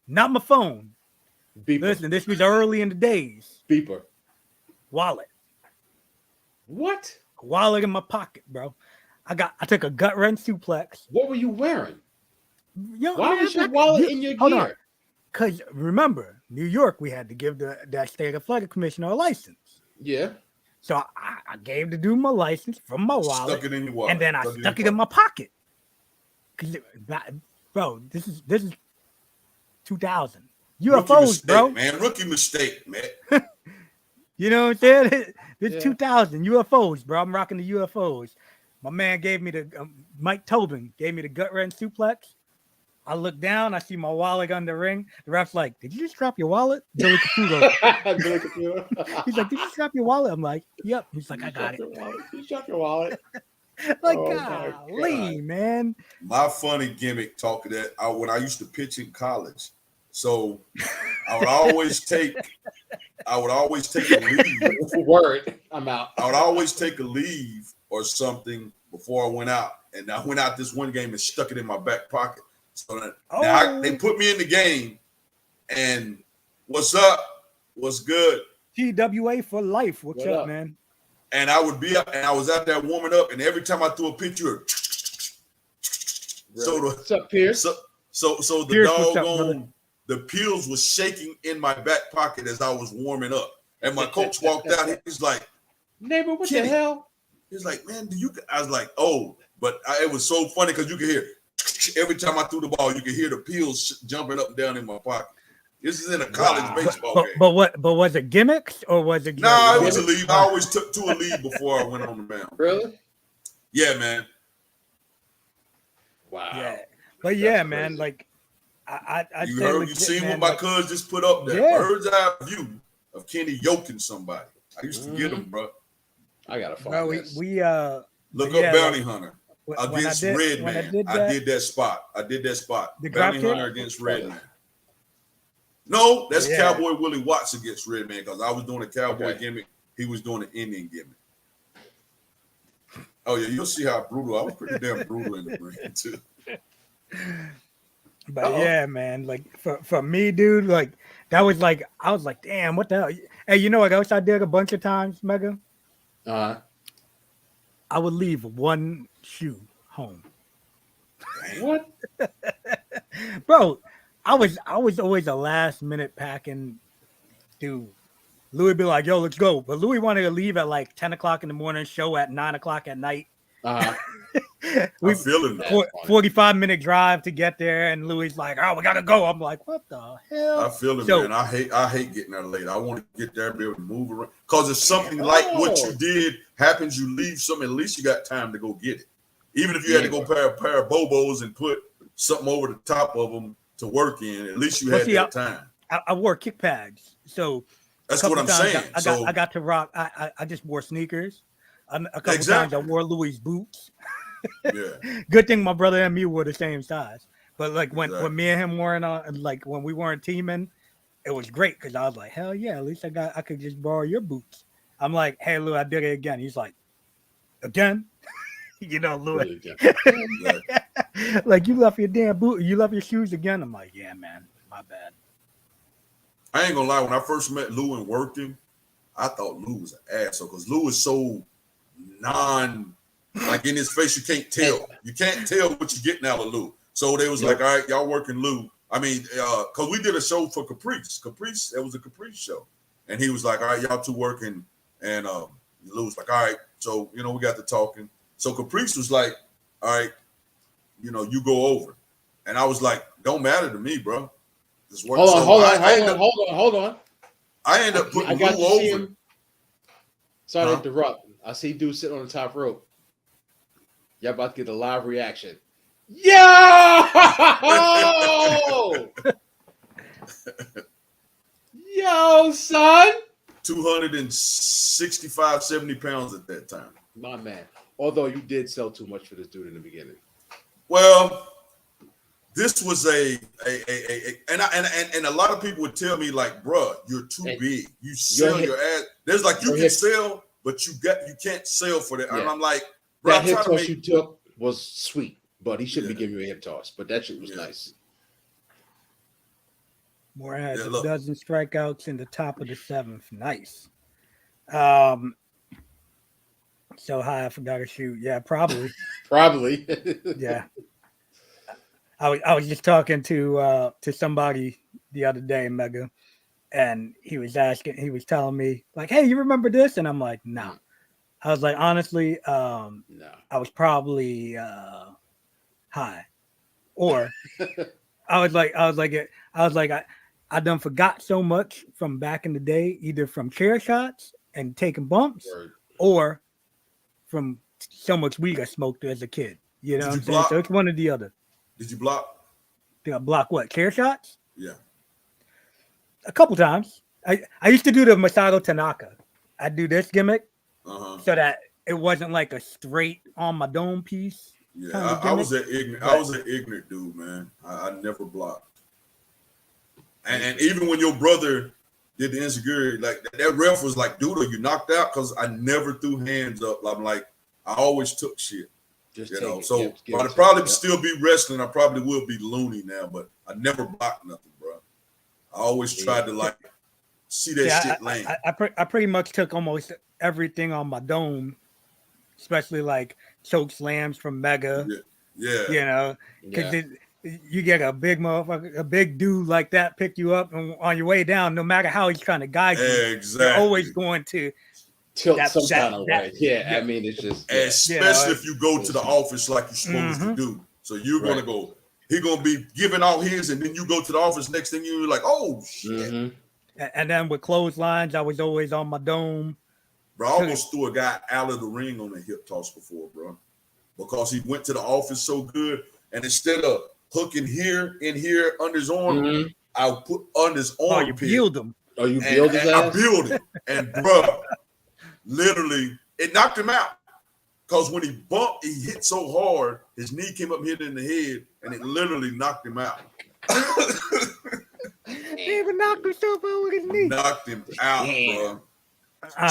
Not my phone. Beeper. Listen, this was early in the days. Beeper. Wallet. What? Wallet in my pocket, bro. I took a gut wrench suplex. What were you wearing? Yo, why was your wallet in your gear? Because remember, New York, we had to give that state athletic commissioner a license. Yeah. So I gave the dude my license from my wallet, Stuck it in your wallet, and then I stuck it in my pocket. Bro, this is 2000 UFOs, bro. Man, rookie mistake, man. You know what I'm saying? This 2000 UFOs, bro. I'm rocking the UFOs. My man gave me the Mike Tobin gave me the gut wrench suplex. I look down, I see my wallet on the ring. The ref's like, "Did you just drop your wallet?" Billy Caputo. He's like, "Did you just drop your wallet?" I'm like, "Yep." He's like, "I got it." You drop your wallet. Like, golly, man. My funny gimmick talking that when I used to pitch in college. So I would always take a leave. Word, I'm out. I would always take a leave or something before I went out. And I went out this one game and stuck it in my back pocket. So now they put me in the game, and what's up? What's good? TWA for life. What's up, man? And I would be up, and I was out there warming up, and every time I threw a pitch, you heard. What's up, Pierce? So the Pierce, doggone the pills was shaking in my back pocket as I was warming up, and my coach walked out. He's like, "Neighbor, what Kenny, the hell?" He's like, "Man, do you?" I was like, "Oh," but it was so funny because you could hear every time I threw the ball, you could hear the pills jumping up and down in my pocket. This is in a college baseball game. But was it gimmicks or was it? No, it was a leave. I always took a leave before I went on the mound. Really? Yeah, man. Wow. Yeah, but yeah, man. Like you seen what my cuz just put up there? Yeah. Bird's eye view of Kenny yoking somebody. I used to get him, bro. I gotta find this. We look up Bounty Hunter. Against I Redman. I did that spot. The Bounty Hunter against Redman. No, that's Cowboy Willie Watts against Redman because I was doing a cowboy gimmick. He was doing an Indian gimmick. Oh, yeah, you'll see how brutal. I was pretty damn brutal in the ring, too. But yeah, man, like for me, dude, like that was like, I was like, damn, what the hell? Hey, you know what else I did a bunch of times, Mega? I would leave one shoe home. What? Bro, I was always a last minute packing dude. Louis be like, "Yo, let's go," but Louis wanted to leave at like 10 o'clock in the morning, show at 9 o'clock at night. We feeling that. 45-minute drive to get there, and Louis like, "Oh, we gotta go." I'm like, "What the hell?" I feel it, man. I hate getting there late. I want to get there and be able to move around. Because if something like what you did happens, you leave something, at least you got time to go get it. Even if you had to go pair of Bobos and put something over the top of them to work in, at least you had that time. I wore kick pads, so that's what I'm saying. I got to rock. I just wore sneakers. A couple times I wore Louis boots. Yeah. Good thing my brother and me were the same size. But like when me and him weren't on, like when we weren't teaming, it was great because I was like, hell yeah, at least I could just borrow your boots. I'm like, hey Lou, I did it again. He's like, again? You know, Louis. Like, you left your damn boot, you left your shoes again. I'm like, yeah, man, my bad. I ain't gonna lie, when I first met Lou and worked him, I thought Lou was an asshole because Lou is so like in his face, you can't tell. You can't tell what you're getting out of Lou. So they was like, all right, y'all working Lou. I mean, because we did a show for Caprice. It was a Caprice show. And he was like, all right, y'all two working. And Lou was like, all right. So, you know, we got to talking. So Caprice was like, all right, you know, you go over. And I was like, don't matter to me, bro. Hold on. I end up putting Lou over. Sorry to interrupt. I see dude sitting on the top rope. Y'all about to get a live reaction. Yo! Yo, son! 265, 70 pounds at that time. My man. Although you did sell too much for this dude in the beginning. Well, this was and a lot of people would tell me like, bruh, you're too big. You sell your ass. There's like you can sell, but you can't sell for that. Yeah. And I'm like, bro, that hip toss you took was sweet, but he shouldn't be giving you a hip toss. But that shit was nice. Moore has a dozen strikeouts in the top of the seventh. Nice. So high, I forgot to shoot. Yeah, probably. Probably. Yeah. I was just talking to somebody the other day, Mega, and he was telling me like, "Hey, you remember this?" And I'm like, "No." I was like, honestly, No. I was probably high, or I done forgot so much from back in the day, either from chair shots and taking bumps, Word. or from so much weed I smoked as a kid. You know Did what you I'm saying? block? So it's one or the other. Did you block? Did I block what? Chair shots? Yeah. A couple times. I used to do the Masato Tanaka. I do this gimmick Uh-huh. so that it wasn't like a straight on my dome piece. Yeah, I was an ignorant. I was an ignorant dude, man. I never blocked. And even when your brother did the insecurity, like that ref was like, "Dude, are you knocked out?" Because I never threw hands up. I'm like, I always took shit. Just You take know, it. so Give I'd it probably to still be wrestling. I probably will be loony now, but I never blocked nothing, bro. I always tried to like see that shit land. I pretty much took almost everything on my dome, especially like choke slams from Mega. Yeah. You know, because you get a big motherfucker, a big dude like that pick you up, and on your way down, no matter how he's trying to guide you, Exactly. you're always going to tilt some kind of way. Yeah, I mean, it's just especially if you go to the office like you're supposed to do. So you're gonna go. He's gonna be giving out his, and then you go to the office. Next thing you're like, oh shit. And then with clotheslines, I was always on my dome. Bro, I almost threw a guy out of the ring on a hip toss before, bro, because he went to the office so good, and instead of hooking here under his arm, I put under his arm. Oh, you peeled him. Oh, you peeled his ass? I peeled him, and bro, literally, it knocked him out. Because when he bumped, he hit so hard, his knee came up, hit in the head, and it literally knocked him out. He even knocked himself out with his knee. Knocked him out, bro.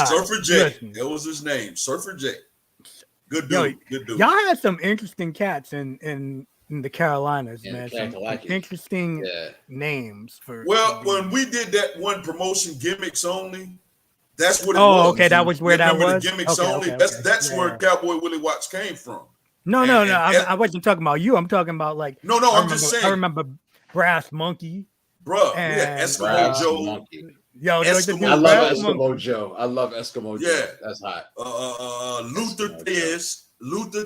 Surfer J. Listen. That was his name. Surfer J. Good dude. Good dude. Y'all had some interesting cats in the Carolinas, man. Some interesting names for. Well, when we did that one promotion, gimmicks only. That's what it was. Oh, okay, that was where that was. The gimmicks only. That's where Cowboy Willie Watts came from. No. I wasn't talking about you. I'm talking about like. No. I'm just saying. I remember Brass Monkey. Bro, Eskimo Joe. Monkey. Yo, I love Eskimo Joe. I love Eskimo Joe. Yeah, that's hot. Luther Thez. Yeah, Luther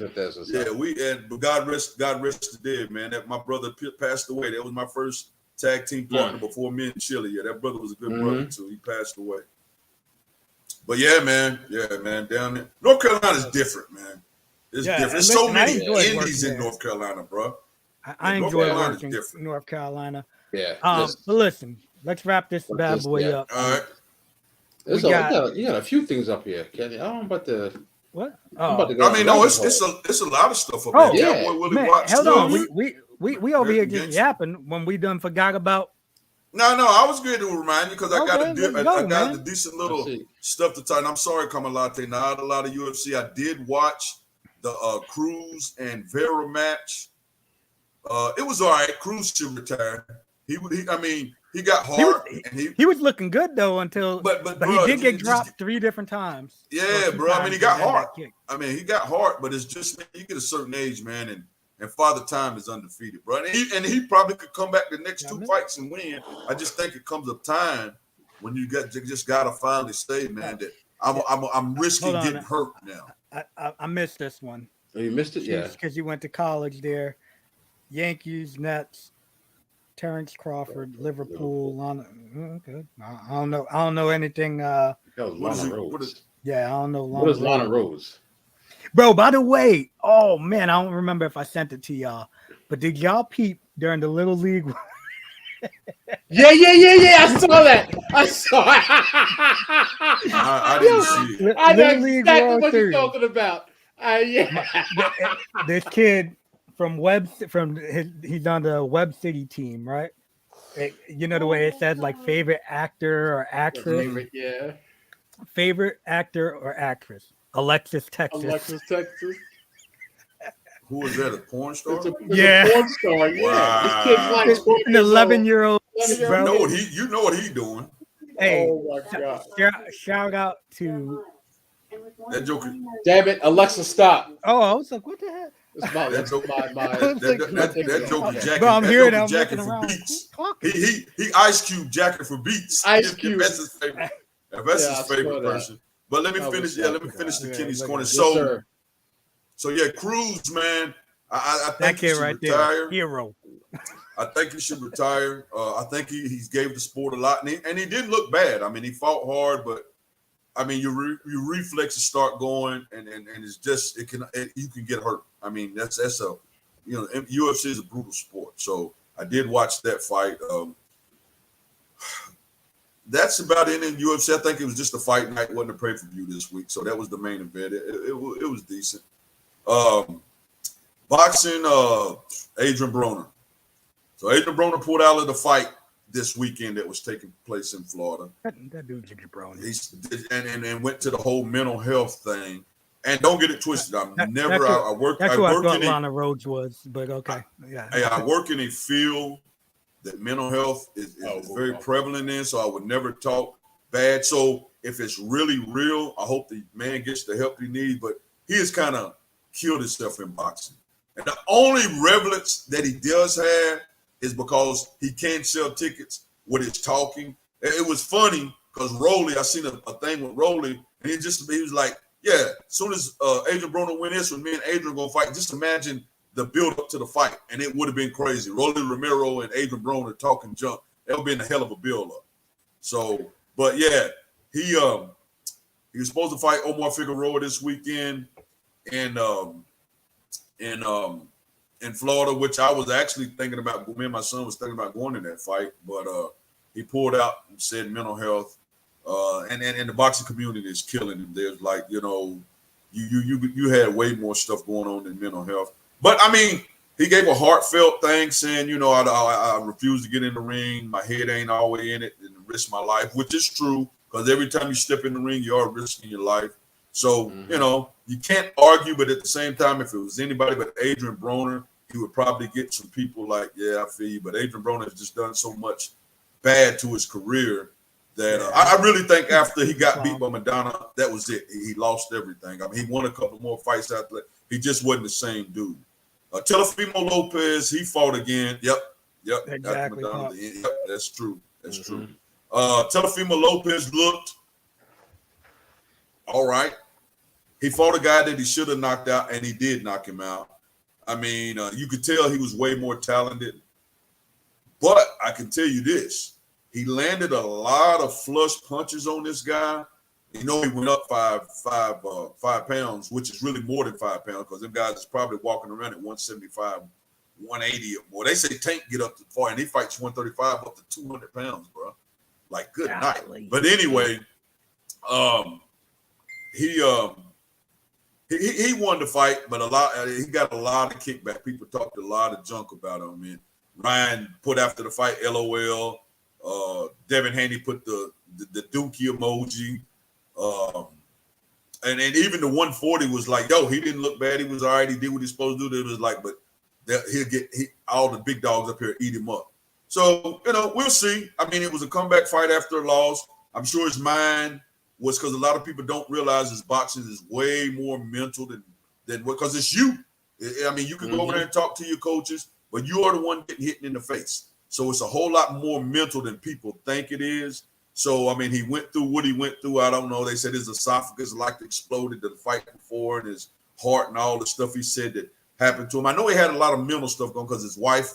Thez was hot. We and God rest the dead, man. That my brother passed away. That was my first tag team partner before me and Chili. Yeah, that brother was a good brother too. He passed away. But yeah, man. Down there, North Carolina's different, man. It's different. There's so many indies in North Carolina, bro. I enjoy working in North Carolina. Yeah. But listen, let's wrap this bad boy up. All right. You got a few things up here, Kenny. I don't know about the what? It's a lot of stuff up here. Cowboy Willie Watts. Hold on. We over here just yapping when we done forgot about. No, I was good to remind you because I got a decent little stuff to tell you. I'm sorry, Kamalate. Not a lot of UFC. I did watch the Cruz and Vera match. It was all right. Cruz should retire. He got hard. He was looking good though until, but bro, he did get dropped 3 different times. Yeah, bro. I mean, he got hard. He got hard, but it's just you get a certain age, man, and Father Time is undefeated, bro. And he probably could come back the next 2 fights and win. I just think it comes a time when you just gotta finally say, man, that I'm risking getting hurt now. I missed this one. Oh, you missed it? Yeah, because you went to college there. Yankees, Nets, Terrence Crawford, Liverpool. Okay. I don't know anything. That was Lana Rose. I don't know. What is Lana Rose? Bro, by the way, oh man, I don't remember if I sent it to y'all, but did y'all peep during the Little League? Yeah. I saw that. I didn't see it. I know exactly what you're talking about. This kid he's on the Web City team, right? You know the way it says like favorite actor or actress. Favorite actor or actress. Alexis, Texas. Who was that? A porn star? It's a porn star. Yeah. Wow. This kid's like an 11-year-old. You know what he doing. Hey, oh my God. Shout out to that joker. Damn it, Alexa, stop. Oh, I was like, what the heck? That's my That joke, that Bro, joker jacket, I'm that hearing joker I'm jacket looking for around. Beats. Who's talking? He Ice Cube jacket for Beats. Ice Cube. That's his favorite. That's Yeah, his favorite person. But let me That was finish. Yeah, let me fucking finish God. the Yeah, Kenny's look corner. at it. Yes, sir. So yeah, Cruz, man. I That think he kid should right there, retire. hero. I think he should retire. I think he's gave the sport a lot, and he didn't look bad. I mean, he fought hard, but I mean, your reflexes start going, and it's just you can get hurt. I mean, that's a UFC is a brutal sport. So I did watch that fight. That's about it in UFC. I think it was just a fight night, wasn't a pay-per-view this week. So that was the main event. It was decent. Boxing, Adrian Broner. So Adrian Broner pulled out of the fight this weekend that was taking place in Florida. That dude's a jabroni. And went to the whole mental health thing. And don't get it twisted. I work. That's I who I work thought in a, Lana Rhodes was, but okay, yeah. I work in a field that mental health is very prevalent in. So I would never talk bad. So if it's really real, I hope the man gets the help he needs. But he has kind of killed himself in boxing. And the only relevance that he does have is because he can't sell tickets with his talking. It was funny because Rolly, I seen a thing with Rolly, and he was like, yeah, as soon as Adrian Broner win this, when me and Adrian gonna fight, just imagine the build up to the fight, and it would have been crazy. Rolly Romero and Adrian Broner talking junk. That would have been a hell of a build up. So, but yeah, he was supposed to fight Omar Figueroa this weekend in Florida, which I was actually thinking about. Me and my son was thinking about going to that fight, but he pulled out and said mental health, and the boxing community is killing him. There's like, you had way more stuff going on than mental health. But I mean, he gave a heartfelt thing saying, I refuse to get in the ring. My head ain't always in it, and risk my life, which is true because every time you step in the ring, you are risking your life. So you can't argue, but at the same time, if it was anybody but Adrian Broner, he would probably get some people like, yeah, I feel you. But Adrian Broner has just done so much bad to his career that I really think after he got beat by Madonna, that was it. He lost everything. I mean, he won a couple more fights after that. He just wasn't the same dude. Teofimo Lopez, he fought again. Yep. Exactly. Yep, that's true. That's true. Teofimo Lopez looked all right. He fought a guy that he should have knocked out, and he did knock him out. I mean, you could tell he was way more talented. But I can tell you this. He landed a lot of flush punches on this guy. He went up five pounds, which is really more than 5 pounds because them guys is probably walking around at 175, 180 or more. They say Tank get up to 40, and he fights 135 up to 200 pounds, bro. Like, good night. But anyway, he won the fight, but he got a lot of kickback. People talked a lot of junk about him. Man, Ryan put after the fight, LOL. Devin Haney put the dookie emoji. And even the 140 was like, yo, he didn't look bad. He was all right. He did what he's supposed to do. It was like, but he'll get all the big dogs up here eat him up. So, we'll see. I mean, it was a comeback fight after a loss. I'm sure his mind was, because a lot of people don't realize his boxing is way more mental than because it's you. I mean, you can go over there and talk to your coaches, but you are the one getting hit in the face. So it's a whole lot more mental than people think it is. So, I mean, he went through what he went through. I don't know. They said his esophagus like exploded the fight before, and his heart and all the stuff he said that happened to him. I know he had a lot of mental stuff going because his wife,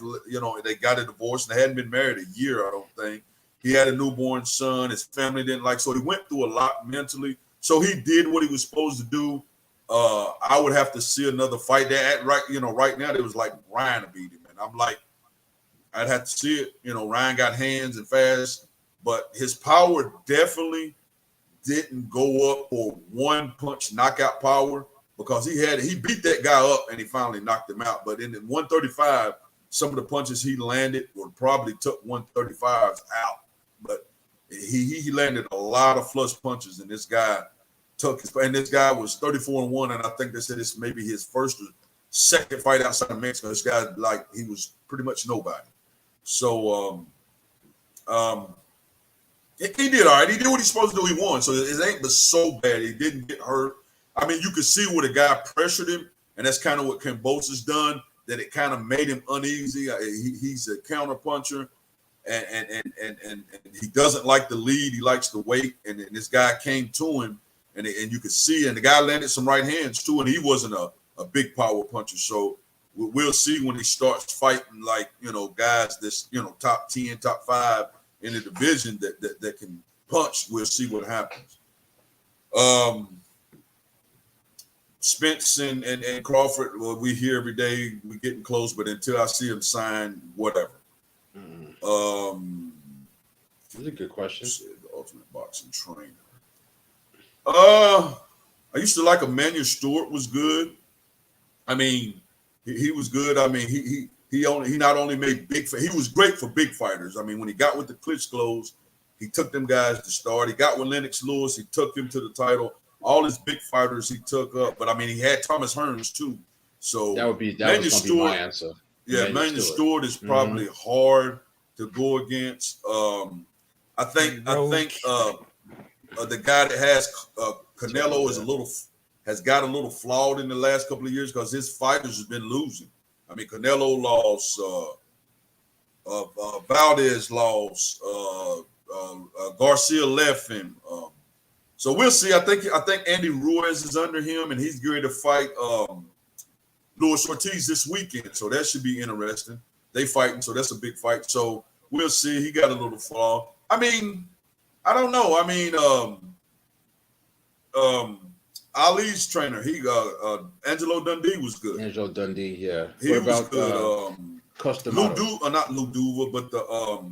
they got a divorce and they hadn't been married a year, I don't think. He had a newborn son. His family didn't like, so he went through a lot mentally. So he did what he was supposed to do. I would have to see another fight. Right now, it was like Ryan to beat him. And I'm like, I'd have to see it. Ryan got hands and fast, but his power definitely didn't go up for one punch knockout power because he beat that guy up and he finally knocked him out. But in the 135, some of the punches he landed would probably took 135s out. But he landed a lot of flush punches, and this guy this guy was 34-1, and I think they said this may be his first or second fight outside of Mexico. This guy, like, he was pretty much nobody. So he did all right. He did what he's supposed to do. He won. So it ain't but so bad. He didn't get hurt. I mean, you could see where the guy pressured him, and that's kind of what Kambosa's done. That it kind of made him uneasy. He's a counter puncher, and he doesn't like the lead. He likes the weight, and this guy came to him, and you could see, and the guy landed some right hands too, and he wasn't a big power puncher. So we'll see when he starts fighting like guys this top 10, top 5 in the division that can punch. We'll see what happens. Spence and Crawford, well, we hear every day we're getting close, but until I see him sign, whatever. That's a good question. The ultimate boxing trainer. I used to like Emmanuel Stewart was good. I mean, he was good. I mean, he not only made he was great for big fighters. I mean, when he got with the Klitschko's, he took them guys to start. He got with Lennox Lewis, he took him to the title. All his big fighters he took up, but I mean, he had Thomas Hearns too. So that was going to be my answer. Yeah, Emmanuel Stewart is probably hard to go against. I think the guy that has Canelo has got a little flawed in the last couple of years because his fighters have been losing. I mean, Canelo lost, Valdez lost, Garcia left him. So we'll see. I think Andy Ruiz is under him, and he's going to fight Luis Ortiz this weekend. So that should be interesting. They fighting, so that's a big fight. So we'll see. He got a little flaw. I mean, I don't know. I mean, Ali's trainer, Angelo Dundee was good. Angelo Dundee, yeah. He was good. Customado. Not Luduva, but the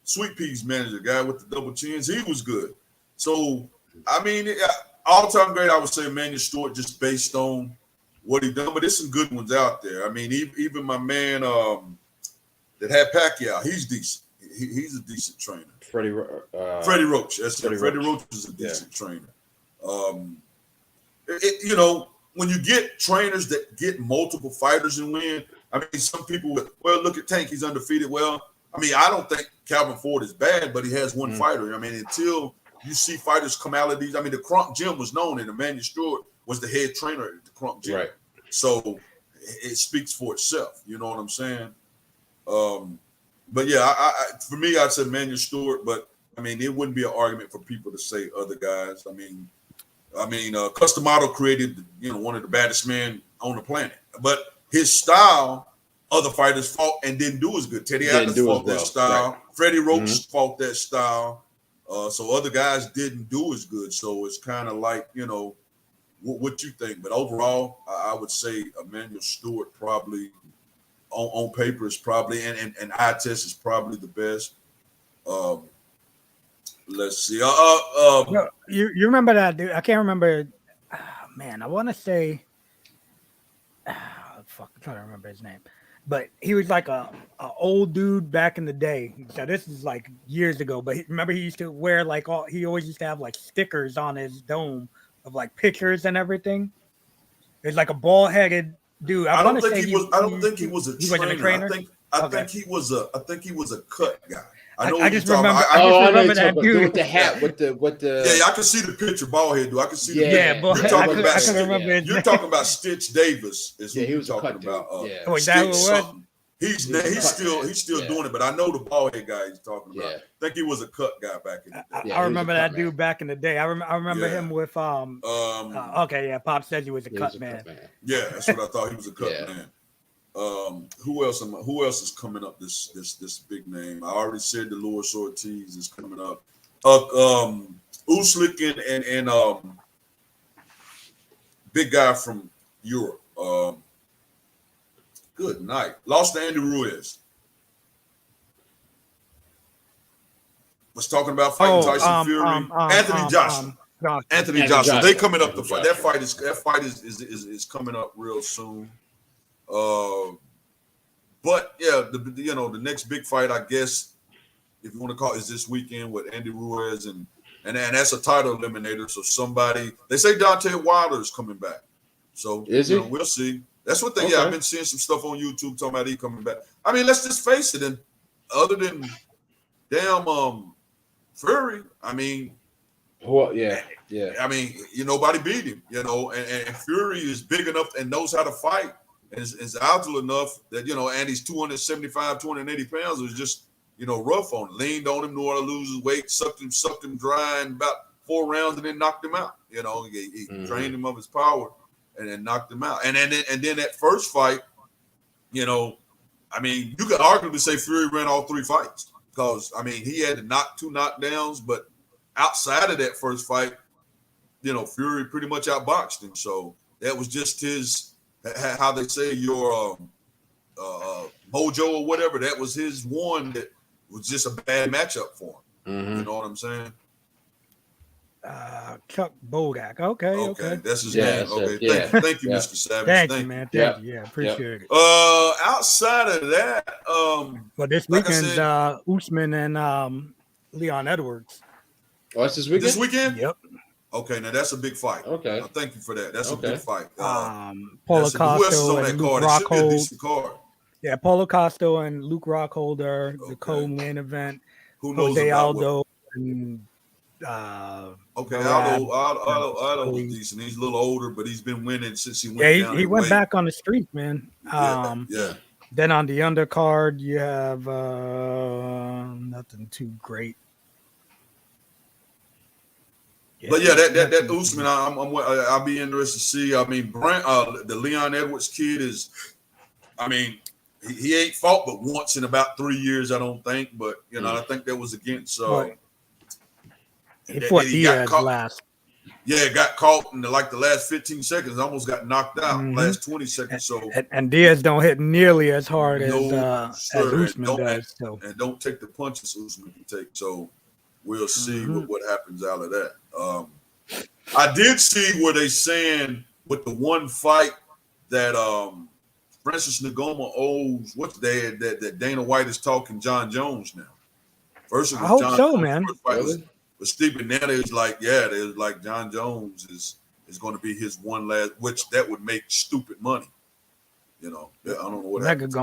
Sweet Peas manager, guy with the double chins, he was good. So, I mean, all-time great, I would say Emmanuel Stewart, just based on what he done. But there's some good ones out there. I mean, even my man that had Pacquiao, he's decent. He's a decent trainer. Freddie Roach. That's Freddie Roach is a decent trainer. When you get trainers that get multiple fighters and win, I mean, some people look at Tank, he's undefeated. Well, I mean, I don't think Calvin Ford is bad, but he has one fighter. I mean, until you see fighters come out of these, I mean, the Crump Gym was known, and Emmanuel Stewart was the head trainer at the Crump Gym. Right. So it speaks for itself. You know what I'm saying? But yeah, for me, I'd say Emmanuel Stewart, but I mean, it wouldn't be an argument for people to say other guys. I mean, Customado created, one of the baddest men on the planet, but his style, other fighters fought and didn't do as good. Teddy Atlas fought that style. Right. Freddie Roach fought that style. So other guys didn't do as good. So it's kind of like, what you think. But overall, I would say Emmanuel Stewart probably on paper is probably, and eye test is probably the best. Let's see. You remember that dude? I can't remember. Man, I want to say. Fuck, I'm trying to remember his name. But he was like a old dude back in the day. So this is like years ago. But remember, he used to wear he always used to have like stickers on his dome of like pictures and everything. It's like a bald-headed dude. I don't think he was a trainer. I think he was a cut guy. I just remember. I remember that dude with the hat, with the. Yeah, I can see the picture. Bald head dude. I can see. You're talking about Stitch Davis. Is who you're talking about? He's still doing it, but I know the bald head guy he's talking about. I think he was a cut guy back in the day. I remember that dude back in the day. I remember him with Pop said he was a cut man. Yeah, that's what I thought. He was a cut man. Who else is coming up? This big name. I already said the Luis Ortiz is coming up. Uslik and big guy from Europe. Good night. Lost to Andy Ruiz. Was talking about fighting Tyson Fury. Anthony Joshua. Anthony Joshua. They coming up to fight. That fight is coming up real soon. But yeah, the next big fight, I guess, if you want to call it, is this weekend with Andy Ruiz and that's a title eliminator. So they say Deontay Wilder is coming back. So we'll see. That's what I've been seeing some stuff on YouTube talking about he coming back. I mean, let's just face it. And other than damn Fury, I mean, Well, yeah. I mean, nobody beat him, and Fury is big enough and knows how to fight and is agile enough that, and he's 275, 280 pounds. It was just, rough on him. Leaned on him, knew how to lose his weight, sucked him dry in about 4 rounds and then knocked him out. He drained him of his power and then knocked him out. And then that first fight, you could arguably say Fury ran all 3 fights because, he had to knock 2 knockdowns, but outside of that first fight, Fury pretty much outboxed him. So that was just his, how they say, your mojo or whatever. That was his one that was just a bad matchup for him. Mm-hmm. You know what I'm saying? Chuck Bodak. Okay. That's his name. Okay. Yeah. Thank you, Mr. Savage. Thank you, man. Thank you. Yeah, appreciate it. Outside of that, well, this weekend, Usman and Leon Edwards. Oh, it's this weekend? This weekend? Yep. Okay, now that's a big fight. Okay. Thank you for that. That's a big fight. Paulo Costa and Luke Rockhold. Yeah, Paulo Costa and Luke Rockholder, the co-main event. Who knows Jose about Aldo and Aldo's decent. He's a little older, but he's been winning since he went down. He went back on the street, man. Yeah. Then on the undercard, you have nothing too great. Yeah, but that Usman, I'll be interested to see. The Leon Edwards kid is, he ain't fought but once in about 3 years, I don't think. But I think that was against. He fought Diaz last. Yeah, got caught in the last 15 seconds. Almost got knocked out. Last 20 seconds. So and Diaz don't hit nearly as hard as Usman does. And don't take the punches Usman can take. So we'll see what happens out of that. I did see where they saying with the one fight that Francis Ngannou owes that Dana White is talking John Jones now. First it was I hope John so, Jones. man. But Stephen now there's like John Jones is going to be his one last, which that would make stupid money. I don't know what happens.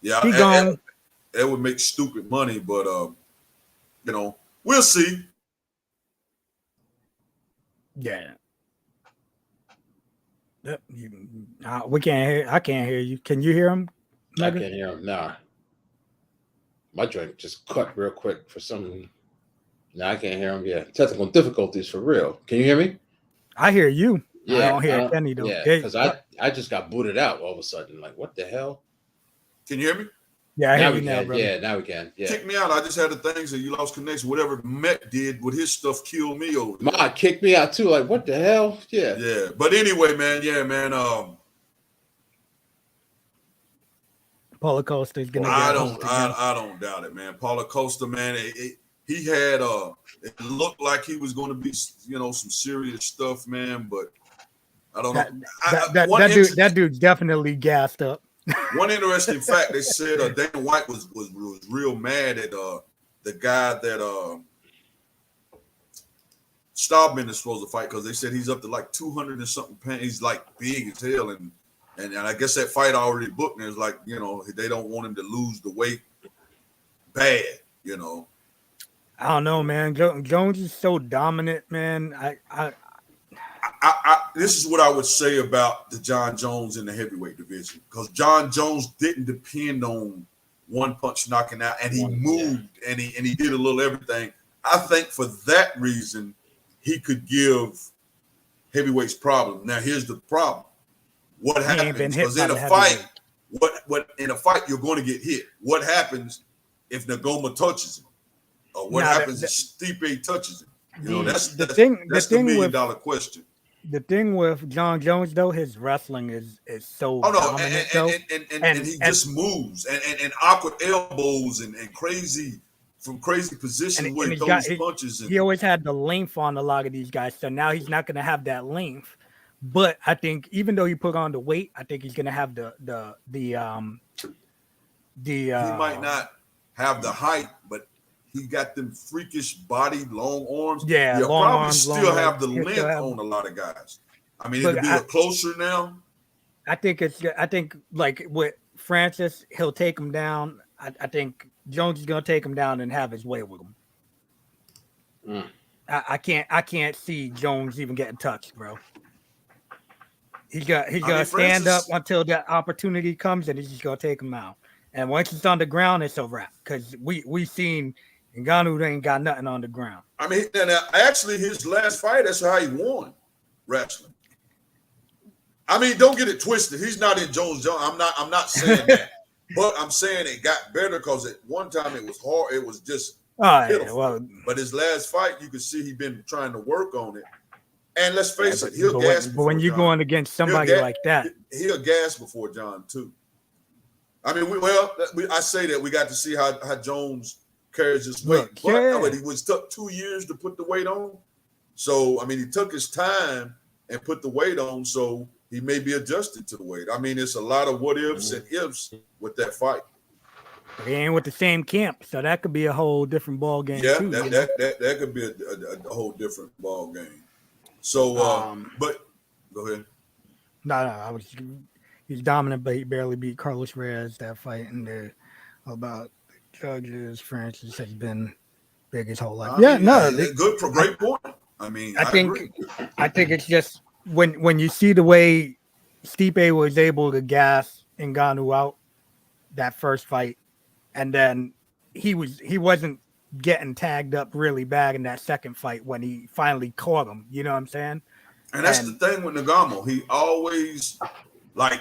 Yeah, that would make stupid money, but we'll see. Yeah. We can't hear. I can't hear you. Can you hear him? I can't hear him. Nah. My drink just cut real quick for some reason. No, I can't hear him. Yeah, technical difficulties for real. Can you hear me? I hear you. Yeah, I don't hear Kenny though. Yeah, because I just got booted out all of a sudden. Like, what the hell? Can you hear me? Yeah, I hear you now, brother. Yeah, now we can. Yeah. Kick me out. I just had the things that you lost connection. Whatever Met did with his stuff killed me over there. Ma kicked me out too. Like, what the hell? Yeah. Yeah. But anyway, man. Yeah, man. Paulo Costa is gonna. I don't doubt it, man. Paulo Costa, man. He had it looked like he was going to be, some serious stuff, man. But I don't know. That dude definitely gassed up. One interesting fact, they said Dana White was real mad at the guy that Stallman is supposed to fight because they said he's up to like 200 and something pounds. He's like big as hell, and I guess that fight already booked. And it's like they don't want him to lose the weight bad, I don't know, man. Jones is so dominant, man. This is what I would say about the John Jones in the heavyweight division, because John Jones didn't depend on one punch knocking out, and he moved and he did a little everything. I think for that reason, he could give heavyweights problem. Now, here's the problem: what happens? Because in a fight, in a fight you're going to get hit. What happens if Ngannou touches him, or what happens if Stipe touches him? That's the million-dollar question. The thing with John Jones, though, his wrestling is so dominant, and he just moves and awkward elbows and crazy positions where he throws punches. He always had the length on a lot of these guys, so now he's not going to have that length. But I think even though he put on the weight, I think he's going to have he might not have the height, but he got them freakish body, long arms. Yeah, he'll long probably arms, still have the length on a lot of guys. I mean, it'll be closer now. I think like with Francis, he'll take him down. I think Jones is gonna take him down and have his way with him. I can't see Jones even getting touched, bro. He's gonna stand up until that opportunity comes, and he's just gonna take him out. And once it's on the ground, it's a wrap. Because we seen Ngannou ain't got nothing on the ground. I mean, and actually, his last fight, that's how he won wrestling. I mean, don't get it twisted. He's not in Jones. I'm not saying that, but I'm saying it got better because at one time it was hard. It was just pitiful. Yeah, well, but his last fight, you could see he's been trying to work on it. And let's face it, he'll gas. But when you're going against somebody like that, he'll gas before John too. I mean, I say that we got to see how Jones carries his weight. But he was took 2 years to put the weight on. So I mean, he took his time and put the weight on. So he may be adjusted to the weight. I mean, it's a lot of what ifs and ifs with that fight. He ain't with the same camp, so that could be a whole different ball game. Yeah, too, that could be a whole different ball game. So, but go ahead. No, he's dominant, but he barely beat Carlos Reyes that fight. And about the judges, Francis has been big his whole life. Great point. I mean, I think it's just when you see the way Stipe was able to gas Ngannou out that first fight, and then he wasn't getting tagged up really bad in that second fight when he finally caught him. You know what I'm saying? And that's the thing with Ngannou. He always like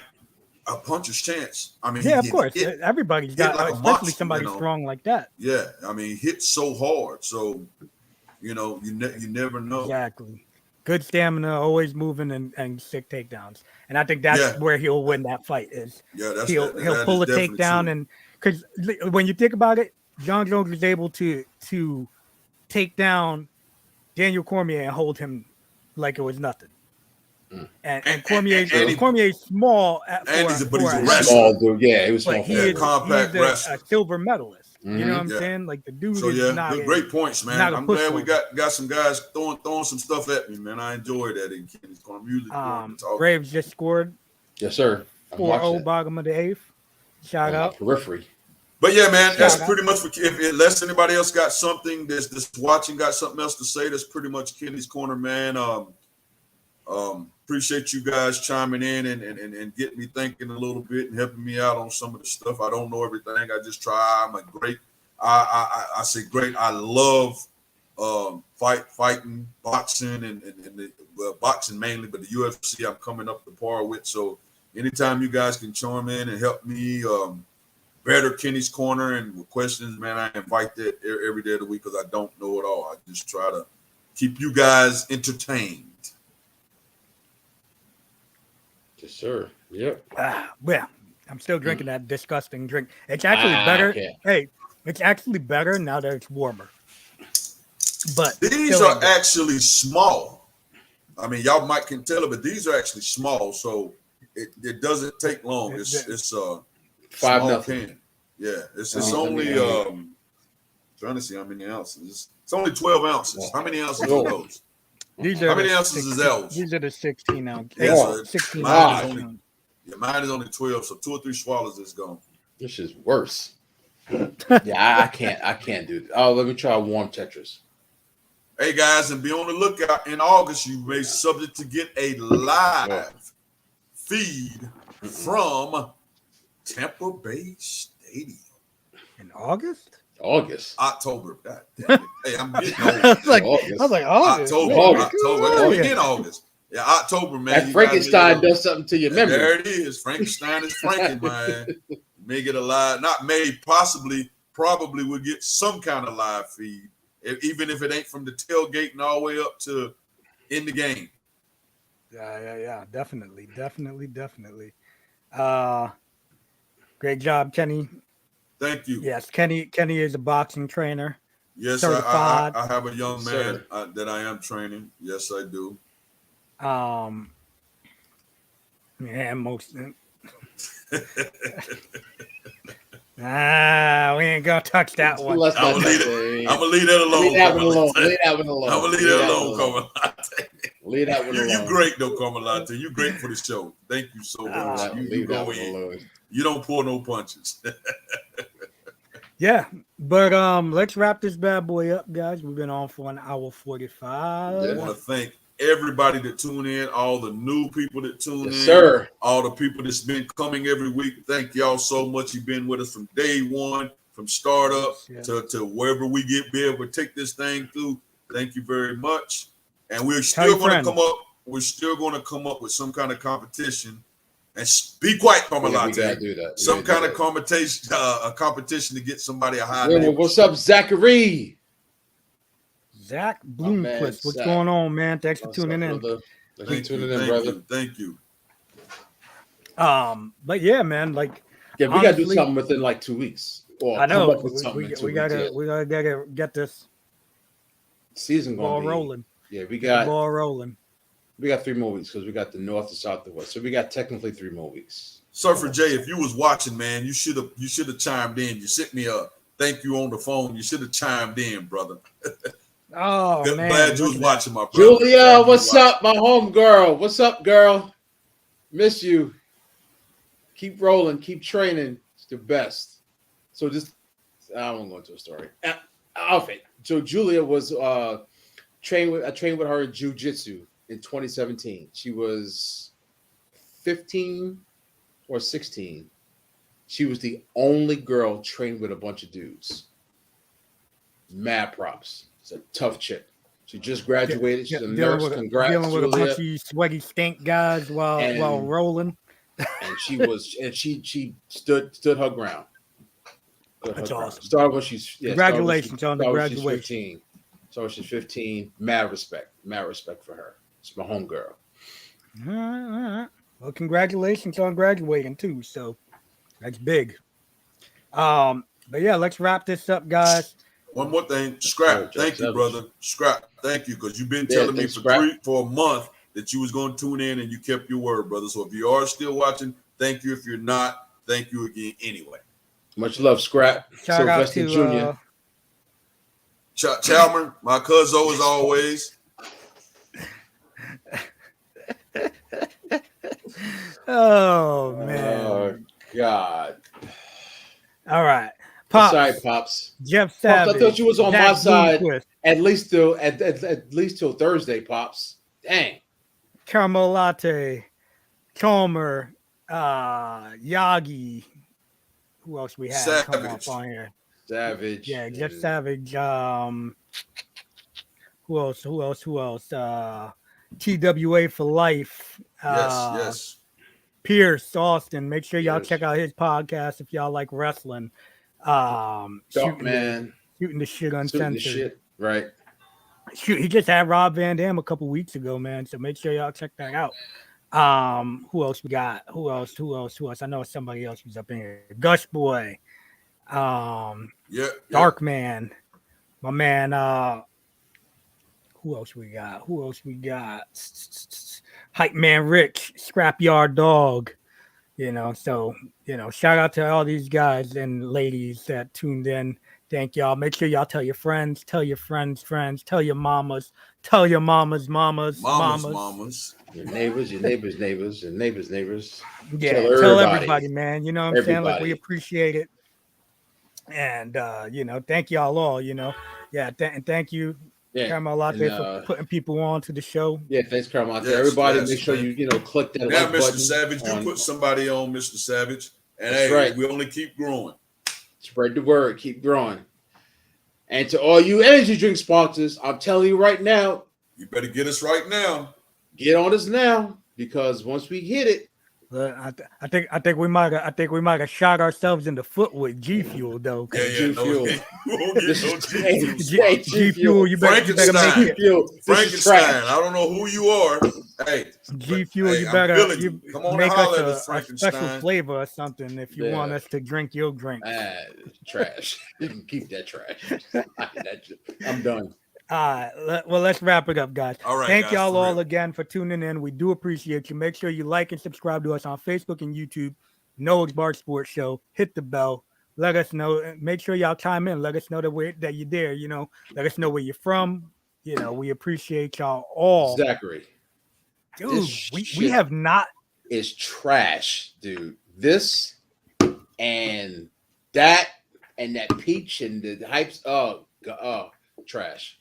a puncher's chance. I mean, of course, everybody's got, like especially somebody strong like that. Yeah, I mean, he hits so hard, so you never know. Exactly. Good stamina, always moving and sick takedowns, and I think that's where he'll win that fight. He'll pull a takedown, and because when you think about it, John Jones was able to take down Daniel Cormier and hold him like it was nothing. And Cormier's small, but he's a small dude. Yeah, he was small. He's a silver medalist. You know what I'm saying? Like the dude is not. Great points, man. I'm glad we got some guys throwing some stuff at me, man. I enjoy that in Kenny's Corner. Music. Braves just scored. Yes, sir. 4-0 bottom of the eighth. Shout out. Periphery. But yeah, man, that's pretty much unless anybody else got something that's watching, got something else to say, that's pretty much Kenny's Corner, man. Appreciate you guys chiming in and getting me thinking a little bit and helping me out on some of the stuff. I don't know everything. I just try. I'm a great. I say great. I love fighting, boxing, and boxing mainly, but the UFC I'm coming up to par with. So anytime you guys can chime in and help me better Kenny's Corner and with questions, man, I invite that every day of the week because I don't know it all. I just try to keep you guys entertained. Yes, sir. Yep. Well, I'm still drinking that disgusting drink. It's actually better. Okay. Hey, it's actually better now that it's warmer. But these are actually small. I mean, y'all might can tell it, but these are actually small, so it doesn't take long. It's 5-0. Yeah, it's only trying to see how many ounces. It's only 12 ounces. How many ounces are those? How many ounces is those? These are the 16 ounce. Yeah, so 16 ounces. Mine is only 12, so 2 or 3 swallows is gone. This is worse. Yeah, I can't do it. Oh, let me try warm Tetris. Hey guys, and be on the lookout. In August, you may subject to get a live feed from Tampa Bay Stadium. In August? October. God damn it. Hey, I'm getting old. I was like August. October. We in August. Yeah, October, man. That Frankenstein does something to your memory. There it is. Frankenstein is Franken, man. May get a live, not may, probably we'll get some kind of live feed, even if it ain't from the tailgate and all the way up to in the game. Yeah. Definitely. Great job, Kenny. Thank you. Yes, Kenny is a boxing trainer. Yes, I have a young man that I am training. Yes, I do. Yeah, most. We ain't gonna touch that one. I'm gonna leave that alone. Leave that one alone. I'm gonna leave that alone, Carmelate. Leave that one alone. You great though, Carmelate. You great for the show. Thank you so much. You go in. You don't pull no punches. Yeah, But let's wrap this bad boy up, guys. We've been on for an hour 45. I want to thank everybody that tune in, all the new people that tune in, sir. all the people that's been coming every week. Thank y'all so much. You've been with us from day one, from startup to wherever we be able to take this thing through. Thank you very much. And we're still going to come up. We're still going to come up with some kind of competition. And be quiet, Carmelate. Yeah, do that. Some kind of competition, a competition to get somebody a high name. What's up, Zachary? Zach Bloomquist, what's going on, man? Thanks for tuning in. Thank you. But yeah, man, like we gotta do something within like 2 weeks. I know we gotta get this season ball rolling. Yeah, we got ball rolling. We got 3 more weeks because we got the north, the south, the west. So we got technically 3 more weeks. Surfer Jay, if you was watching, man, you should have chimed in. You sent me a thank you on the phone. You should have chimed in, brother. Oh man, glad you was watching, my brother. Julia, what's up, my home girl? What's up, girl? Miss you. Keep rolling, keep training. It's the best. So just I won't go into a story. Okay. So Julia was I trained with her in jiu-jitsu in 2017. She was 15 or 16. She was the only girl trained with a bunch of dudes. Mad props. It's a tough chick. She just graduated. She's a nurse. Congrats, dealing with Julia. A bunch of sweaty stink guys while rolling. And she stood her ground. That's awesome. Started when she's congratulations on the graduation. So she's 15. Mad respect for her. It's my home girl. All right. Well, congratulations on graduating too. So that's big. But yeah, let's wrap this up, guys. One more thing, Scrap. Thank you, brother. Scrap. Thank you, because you've been telling me for a month that you was going to tune in, and you kept your word, brother. So if you are still watching, thank you. If you're not, thank you again anyway. Much love, Scrap. Shout out to Jr. Chalmers, my cousin as always. Oh man. Oh God. All right. Pops. Sorry, Pops. Jeff Savage. Pops, I thought you was on my side at least till Thursday, Pops. Dang. Caramel Latte, Chalmer, Yagi. Who else we have come up on here? Savage. Yeah, Jeff Savage. Who else? TWA for life. Yes. Pierce Austin. Make sure y'all check out his podcast if y'all like wrestling. Shooting the shit uncensored. Right. He just had Rob Van Dam a couple weeks ago, man. So make sure y'all check that out. Who else we got? Who else? I know somebody else who's up in here. Gush Boy. Dark Man. My man. Who else we got? Hype Man Rich, Scrapyard Dog. Shout out to all these guys and ladies that tuned in. Thank y'all. Make sure y'all tell your friends, tell your friends, tell your mamas, tell your mamas. Your neighbors. Yeah, tell everybody, man. You know what I'm saying? Like, we appreciate it. And, thank y'all all, Yeah, and thank you. Caramel Latte for putting people on to the show. Yeah, thanks, Caramel Latte. Everybody, make sure you click that like Mr. button. Savage, you put somebody on, Mr. Savage, and we only keep growing. Spread the word, keep growing. And to all you energy drink sponsors, I'm telling you right now, you better get us right now. Get on us now, because once we hit it, I think we might have shot ourselves in the foot with G Fuel though. G Fuel. G Fuel. You better make it. Frankenstein. I don't know who you are. Hey, G Fuel. You better come on make us a special flavor or something if you want us to drink your drink. Trash. You can keep that trash. I'm done. Well, let's wrap it up, guys. All right, thank y'all all again for tuning in. We do appreciate you. Make sure you like and subscribe to us on Facebook and YouTube. Noah's Bar Sports Show. Hit the bell. Let us know. Make sure y'all chime in. Let us know that you're there. Let us know where you're from. We appreciate y'all all. Zachary, dude, we have not. It's trash, dude. This and that and that peach and the hypes. Oh, trash.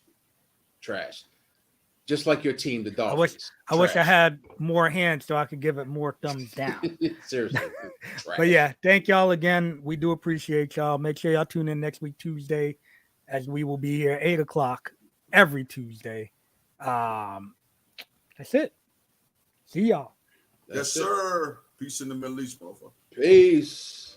Just like your team, the Dolphins. I wish I had more hands so I could give it more thumbs down. Seriously. But yeah, thank y'all again. We do appreciate y'all. Make sure y'all tune in next week, Tuesday, as we will be here 8:00 every Tuesday. That's it. See y'all. Yes, sir. Peace in the Middle East, motherfucker. Peace.